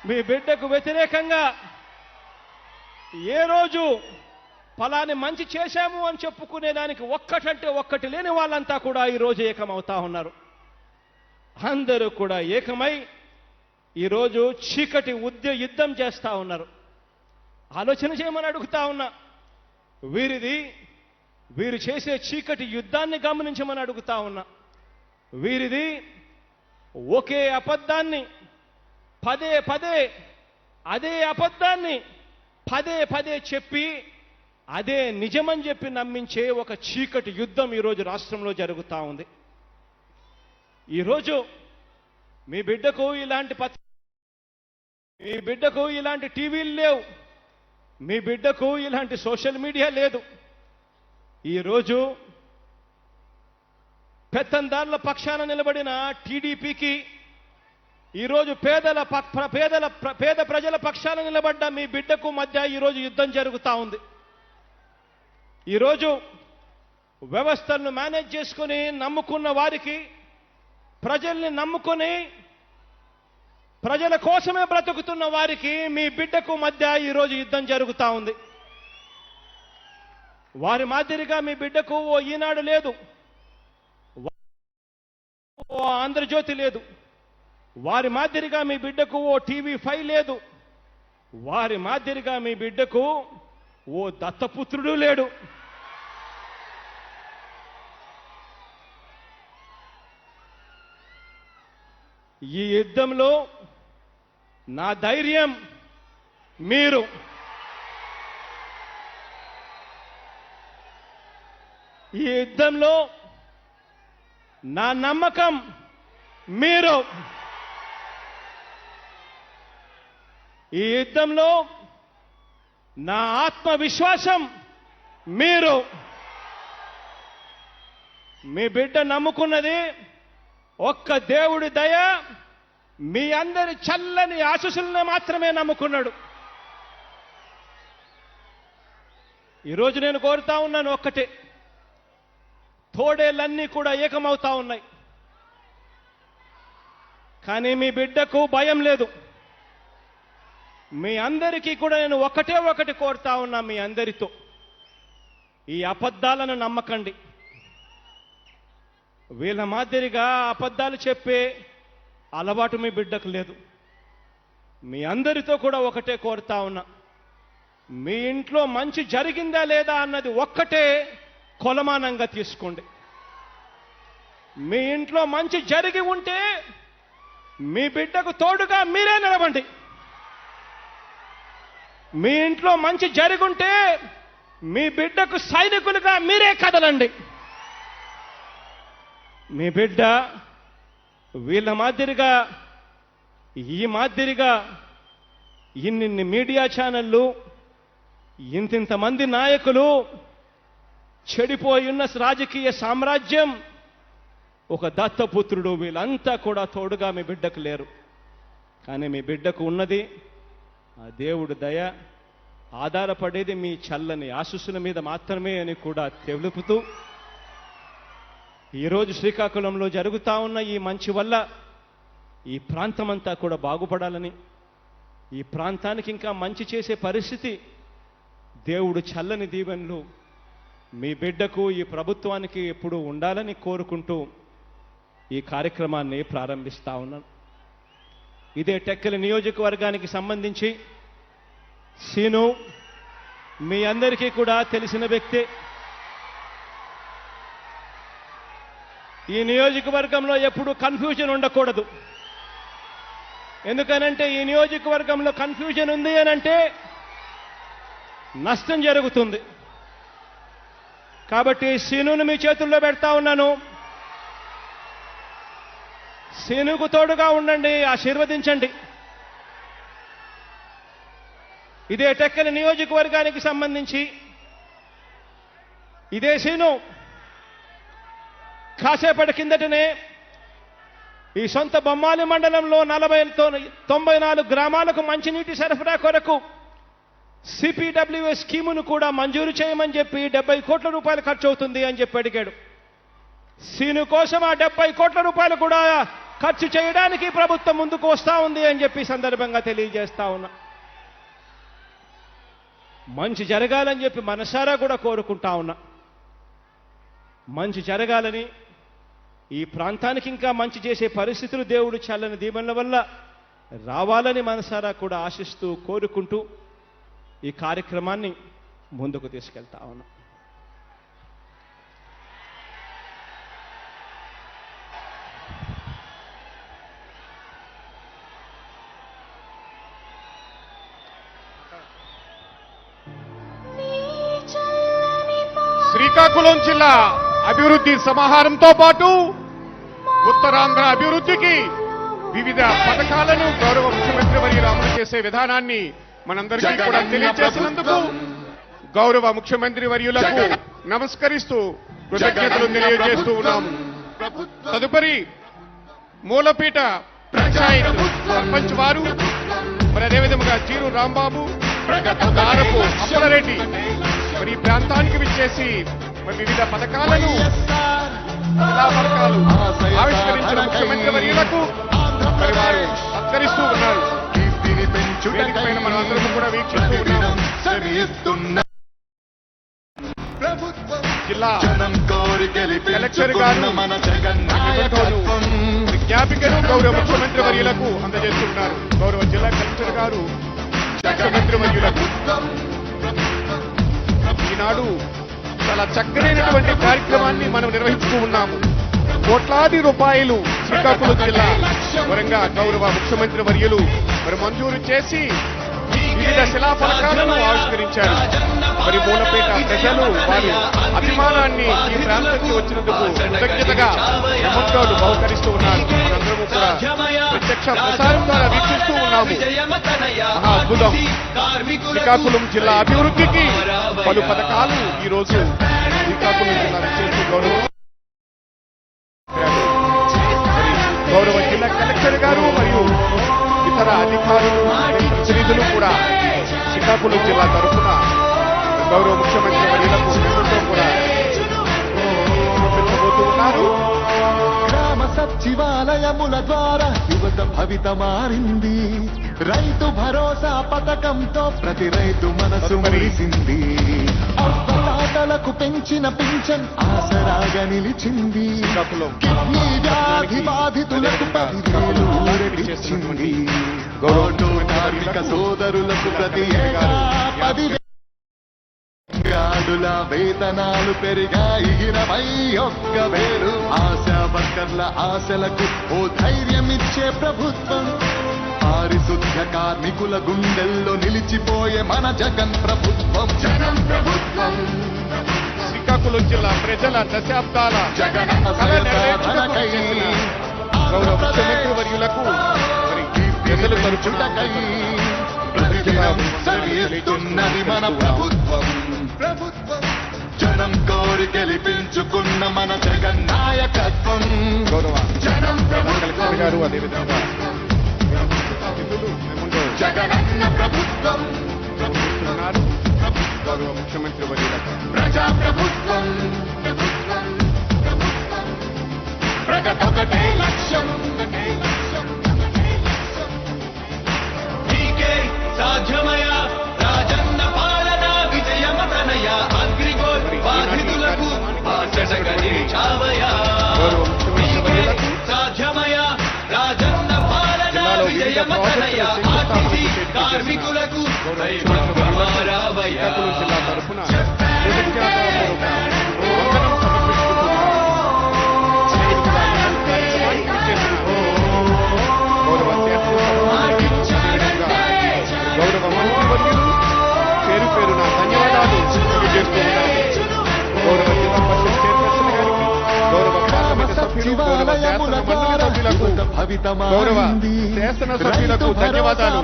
మీ బిడ్డకు వ్యతిరేకంగా ఏ రోజు ఫలాని మంచి చేశాము అని చెప్పుకునేదానికి ఒక్కటంటే ఒక్కటి లేని వాళ్ళంతా కూడా ఈరోజు ఏకమవుతా ఉన్నారు. అందరూ కూడా ఏకమై ఈరోజు చీకటి యుద్ధం చేస్తా ఉన్నారు. ఆలోచన చేయమని అడుగుతా ఉన్నా. వీరు చేసే చీకటి యుద్ధాన్ని గమనించమని అడుగుతా ఉన్నా. వీరిది ఒకే అబద్ధాన్ని పదే పదే అదే అబద్ధాన్ని పదే పదే చెప్పి అదే నిజమని చెప్పి నమ్మించే ఒక చీకటి యుద్ధం ఈరోజు రాష్ట్రంలో జరుగుతూ ఉంది. ఈరోజు మీ బిడ్డకు ఇలాంటి టీవీలు లేవు. మీ బిడ్డకు ఇలాంటి సోషల్ మీడియా లేదు. ఈరోజు పెత్తందారుల పక్షాన నిలబడిన టీడీపీకి, ఈరోజు పేద ప్రజల పక్షాన నిలబడ్డ మీ బిడ్డకు మధ్య ఈరోజు యుద్ధం జరుగుతూ ఉంది. ఈరోజు వ్యవస్థలను మేనేజ్ చేసుకుని నమ్ముకున్న వారికి, ప్రజల్ని నమ్ముకుని ప్రజల కోసమే బ్రతుకుతున్న వారికి మీ బిడ్డకు మధ్య ఈరోజు యుద్ధం జరుగుతూ ఉంది. వారి మాదిరిగా మీ బిడ్డకు ఓ ఈనాడు లేదు, ఓ ఆంధ్రజ్యోతి లేదు. వారి మాదిరిగా మీ బిడ్డకు ఓ TV5 లేదు. వారి మాదిరిగా మీ బిడ్డకు ఓ దత్తపుత్రుడు లేడు. ఈ యుద్ధంలో నా ధైర్యం మీరు, ఈ యుద్ధంలో నా నమ్మకం మీరు, ఈ యుద్ధంలో నా ఆత్మవిశ్వాసం మీరు. మీ బిడ్డ నమ్ముకున్నది ఒక్క దేవుడి దయ, మీ అందరి చల్లని ఆశీస్సులను మాత్రమే నమ్ముకున్నాడు. ఈరోజు నేను కోరుతా ఉన్నాను ఒక్కటే, తోడేళ్ళన్నీ కూడా ఏకమవుతా ఉన్నాయి. కానీ మీ బిడ్డకు భయం లేదు. మీ అందరికీ కూడా నేను ఒకటి కోరుతా ఉన్నా, మీ అందరితో ఈ అబద్ధాలను నమ్మకండి. వీళ్ళ మాదిరిగా అబద్ధాలు చెప్పే అలవాటు మీ బిడ్డకు లేదు. మీ అందరితో కూడా ఒకటే కోరుతా ఉన్నా, మీ ఇంట్లో మంచి జరిగిందా లేదా అన్నది ఒక్కటే కొలమానంగా తీసుకోండి. మీ ఇంట్లో మంచి జరిగి ఉంటే మీ బిడ్డకు తోడుగా మీరే నిలబండి. మీ ఇంట్లో మంచి జరుగుంటే మీ బిడ్డకు సైనికులుగా మీరే కదలండి. మీ బిడ్డ వీళ్ళ మాదిరిగా, ఈ మాదిరిగా ఇన్నిన్ని మీడియా ఛానళ్ళు, ఇంతింతమంది నాయకులు, చెడిపోయి ఉన్న రాజకీయ సామ్రాజ్యం, ఒక దత్తపుత్రుడు, వీళ్ళంతా కూడా తోడుగా మీ బిడ్డకు లేరు. కానీ మీ బిడ్డకు ఉన్నది ఆ దేవుడు దయ, ఆధారపడేది మీ చల్లని ఆశీస్సుల మీద మాత్రమే అని కూడా తెలుపుతూ, ఈరోజు శ్రీకాకుళంలో జరుగుతా ఉన్న ఈ మంచి వల్ల ఈ ప్రాంతమంతా కూడా బాగుపడాలని, ఈ ప్రాంతానికి ఇంకా మంచి చేసే పరిస్థితి దేవుడు చల్లని దీవెనలు మీ బిడ్డకు, ఈ ప్రభుత్వానికి ఎప్పుడూ ఉండాలని కోరుకుంటూ ఈ కార్యక్రమాన్ని ప్రారంభిస్తా ఉన్నాను. ఇదే టెక్కలి నియోజకవర్గానికి సంబంధించి సీను మీ అందరికీ కూడా తెలిసిన వ్యక్తే. ఈ నియోజకవర్గంలో ఎప్పుడు కన్ఫ్యూజన్ ఉండకూడదు. ఎందుకనంటే ఈ నియోజకవర్గంలో కన్ఫ్యూజన్ ఉంది అనంటే నష్టం జరుగుతుంది. కాబట్టి సీనును మీ చేతుల్లో పెడతా ఉన్నాను. సీనుకు తోడుగా ఉండండి, ఆశీర్వదించండి. ఇదే టెక్కలి నియోజకవర్గానికి సంబంధించి ఇదే సీను కాసేపటి కిందటనే ఈ సొంత బొమ్మాలి మండలంలో 94 గ్రామాలకు మంచినీటి సరఫరా కొరకు సిపిడబ్ల్యూఎస్ స్కీమును కూడా మంజూరు చేయమని చెప్పి 70 కోట్ల రూపాయలు ఖర్చు అవుతుంది అని చెప్పి అడిగాడు. సీను కోసం ఆ 70 కోట్ల రూపాయలు కూడా ఖర్చు చేయడానికి ప్రభుత్వం ముందుకు వస్తా ఉంది అని చెప్పి సందర్భంగా తెలియజేస్తా ఉన్నా. మంచి జరగాలని చెప్పి మనసారా కూడా కోరుకుంటా ఉన్నా. మంచి జరగాలని, ఈ ప్రాంతానికి ఇంకా మంచి చేసే పరిస్థితులు దేవుడు చల్లని దీవెనల వల్ల రావాలని మనసారా కూడా ఆశిస్తూ కోరుకుంటూ ఈ కార్యక్రమాన్ని ముందుకు తీసుకెళ్తా ఉన్నా. శ్రీకాకుళం జిల్లా అభివృద్ధి సమాహారంతో పాటు ఉత్తరాంధ్ర అభివృద్ధికి వివిధ పథకాలను గౌరవ ముఖ్యమంత్రి వర్యులు అమలు చేసే విధానాన్ని మనందరికీ కూడా తెలియజేసినందుకు గౌరవ ముఖ్యమంత్రి వర్యులకు నమస్కరిస్తూ కృతజ్ఞతలు తెలియజేస్తూ ఉన్నాము. తదుపరి మూలపీట పంచాయత్ సర్పంచ్ వారు, మరి అదేవిధంగా జీరు రాంబాబు, దారపు అప్పలరెడ్డి మరి ఈ ప్రాంతానికి విచ్చేసి మరి వివిధ పథకాలను ఆవిష్కరించిన ముఖ్యమంత్రి వర్యులకు మరి వారు సత్కరిస్తూ ఉన్నారు. వేదిక పైన మనం అందరం కూడా వీక్షిస్తూ ఉన్నాం. జిల్లా కలెక్టర్ గారు జ్ఞాపికను గౌరవ ముఖ్యమంత్రి వర్యులకు అందజేస్తున్నారు. గౌరవ జిల్లా కలెక్టర్ గారు ముఖ్యమంత్రి వర్యులకు ఈనాడు చాలా చక్కనైనటువంటి కార్యక్రమాన్ని మనం నిర్వహిస్తూ ఉన్నాము. కోట్లాది రూపాయలు శ్రీకాకుళం జిల్లా వరంగా గౌరవ ముఖ్యమంత్రి వర్యులు మరి మంజూరు చేసి వివిధ శిలాఫలకాలను ఆవిష్కరించారు. మరి మూలపేట ప్రజలు వారి అభిమానాన్ని ఈ ప్రాంతానికి వచ్చినందుకు కృతజ్ఞతగా ఎమ్మెల్యేలు బహుకరిస్తూ ఉన్నారు. మనందరము కూడా ప్రత్యక్ష ప్రసారం ద్వారా వీక్షిస్తూ ఉన్నాము. మహా అద్భుతం. శ్రీకాకుళం జిల్లా అభివృద్ధికి పలు పథకాలు ఈ రోజు శ్రీకాకుళం జిల్లా విశేష గౌరవ జిల్లా కలెక్టర్ గారు మరియు ఇతర అధికారులు ప్రతినిధులు కూడా శ్రీకాకుళం జిల్లా తరఫున గౌరవ ముఖ్యమంత్రి వర్యులకు నేతృత్వం కూడా చూపించబోతూ ఉన్నారు. గ్రామ సచివాలయముల ద్వారా యువత భవిత మారింది. రైతు భరోసా పథకంతో ప్రతి రైతు మనసు మురిసింది. అవ్వతాతలకు పెంచిన పింఛన్ ఆసరాగా నిలిచింది. కిడ్నీ వ్యాధి బాధితులకు 10,000 ఊరటిచ్చింది. గౌరవ కార్మిక సోదరులకు ప్రతి ఏటా 10,000 వేతనాలు పెరిగాయి 21,000. ఆశా వర్కర్ల ఆశలకు ఓ ధైర్యమిచ్చే ప్రభుత్వం. పారిశుద్ధ్య కార్మికుల గుండెల్లో నిలిచిపోయే మన జగన్ ప్రభుత్వం. జగన్ ప్రభుత్వం. శ్రీకాకుళం జిల్లా ప్రజల దశాబ్దాల జగన్ గౌరవ ముఖ్యమంత్రి వర్యులకు మరి ప్రజలు తరచుటకై సరిస్తున్నది మన ప్రభుత్వం. ప్రభుత్వం జనం కోరి గెలిపించుకున్న మన జగన్ నాయకత్వం. గౌరవ కలెక్టర్ గారు అదేవిధంగా జగనన్న ప్రభుత్వం గౌరవ ముఖ్యమంత్రి వర్యులకు ప్రజా ప్రభుత్వం. ప్రగతొకటే లక్ష్యం. నీకే సాధ్యమయ రాజన్న పాలన విజయమతనయ. అగ్రిగోల్డ్ బాధితులకు ఆశగని చావయా. సాధ్యమయ రాజన్న పాలన విజయమతనయ. ఆర్టీసీ కార్మికులకు శ్రీకాకుళం జిల్లా తరఫున గౌరవ మంత్రివర్యులు పేరు పేరున ధన్యవాదాలు తెలియజేస్తూ ఉన్నారు. గౌరవ జిల్లా పరిషత్ చైర్పర్సన్ గారికి, గౌరవ పార్లమెంట్ సభ్యులు, గౌరవ శాసన మండలి సభ్యులకు గౌరవ శాసనసభ్యులకు ధన్యవాదాలు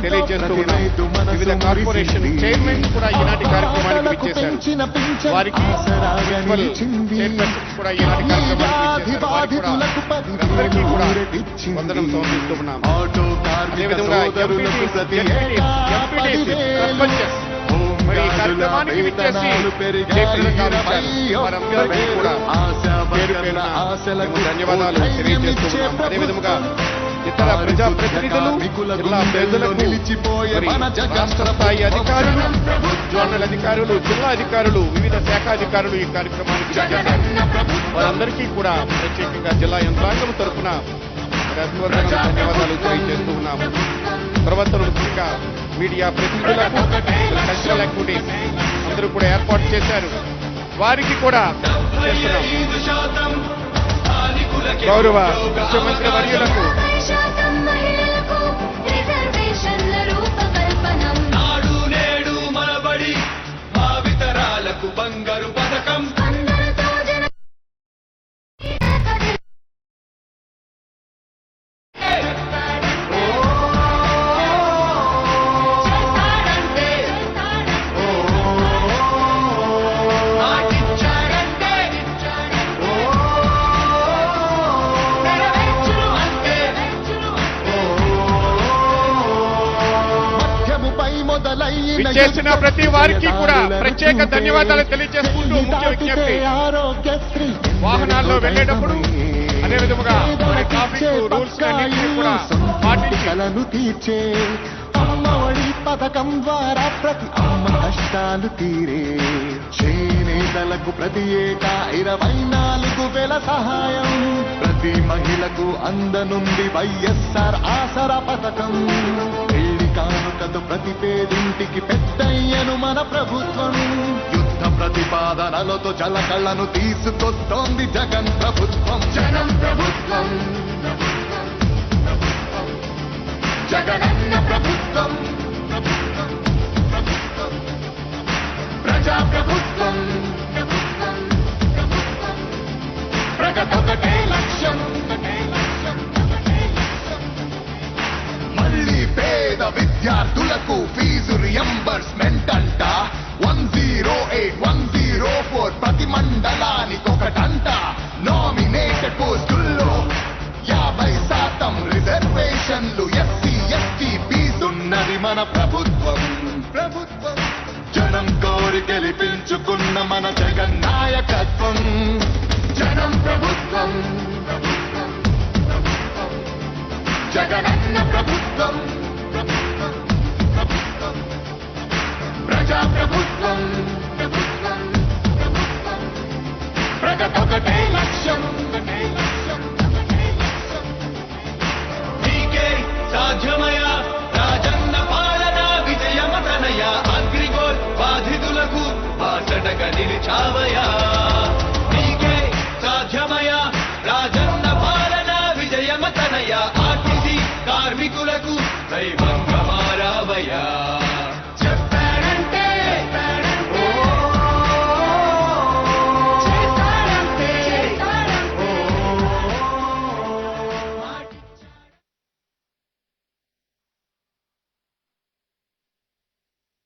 తెలియజేస్తూ ఉన్నాం. వివిధ కార్పొరేషన్ చైర్మన్ కూడా ఈనాటి కార్యక్రమానికి విచ్చేశారు. వారికి మున్సిపల్ చైర్మన్ కూడా ఈనాటి కార్యక్రమానికి విచ్చేశారు. వారికి కూడా అందరికీ కూడా వందనం సమర్పిస్తూ ఉన్నాం. అదేవిధంగా సర్పంచెస్ మరి ఈ కార్యక్రమానికి విచ్చేసి వారందరికీ కూడా పేరు పేరున ధన్యవాదాలు తెలియజేస్తూ ఉన్నాం. అదేవిధంగా ఇతర ప్రజాప్రతినిధులు, జిల్లా ప్రజలకు, రాష్ట్ర స్థాయి అధికారులు, జోనల్ అధికారులు, జిల్లా అధికారులు, వివిధ శాఖ అధికారులు ఈ కార్యక్రమానికి విచ్చేశారు. వారందరికీ కూడా ప్రత్యేకంగా జిల్లా యంత్రాంగం తరఫున ధన్యవాదాలు తెలియజేస్తూ ఉన్నాము. తర్వాత ముఖ్యంగా మీడియా ప్రతినిధులకు, కల్చరల్ యాక్టివిటీస్ అందరూ కూడా ఏర్పాటు చేశారు. వారికి కూడా చేస్తున్నాం. గౌరవ ముఖ్యమంత్రి వర్యులకు నాడు నేడు మనబడి భావితరాలకు బంగారు పథకం విచ్చేసిన ప్రతి వారికి కూడా ప్రత్యేక ధన్యవాదాలు తెలియజేసుకుంటూ ముఖ్య విజ్ఞప్తి, వాహనాల్లో వెళ్లేటప్పుడు అదేవిధంగా ట్రాఫిక్ రూల్స్ అన్నింటినీ కూడా పాటించి అమ్మఒడి పథకం ద్వారా ప్రతి అమ్మ కష్టాలు తీరే. చేనేతలకు ప్రతి ఏటా 24,000 సహాయం. ప్రతి మహిళకు అందనుంది వైఎస్ఆర్ ఆసరా పథకం. పెళ్లి కానుకతో ప్రతి పేదింటికి పెద్దయ్యను మన ప్రభుత్వం. యుద్ధ ప్రతిపాదనలతో జలకళ్ళను తీసుకొస్తోంది జగన్ ప్రభుత్వం. జనం ప్రభుత్వం, జగనన్న ప్రభుత్వం, ప్రజా ప్రభుత్వం, ప్రగతొకటే లక్ష్యం. మళ్ళీ పేద విద్యార్థులకు ఫీజు రియంబర్స్మెంట్ అంట. 108, 104 ప్రతి మండలానికొకటంట. నామినేటెడ్ పోస్టుల్లో 50% రిజర్వేషన్లు. ఎస్సీ ఎస్టీ ఫీజున్నది మన ప్రభుత్వం. ప్రభుత్వం జనం కోరి గెలిపించుకున్న మన జగన్ నాయకత్వం. జనం ప్రభుత్వం, జగనన్న ప్రభుత్వం, ప్రజా ప్రభుత్వం, ప్రగతొకటే లక్ష్యం. నీకే సాధ్యమయా రాజన్న పాలన విజయమతనయ. అగ్రిగోల్ బాధితులకు బాసటగా నిలిచావయా. నీకే సాధ్యమయా రాజన్న పాలన విజయమతనయ. ఆర్టీసీ కార్మికులకు దైవ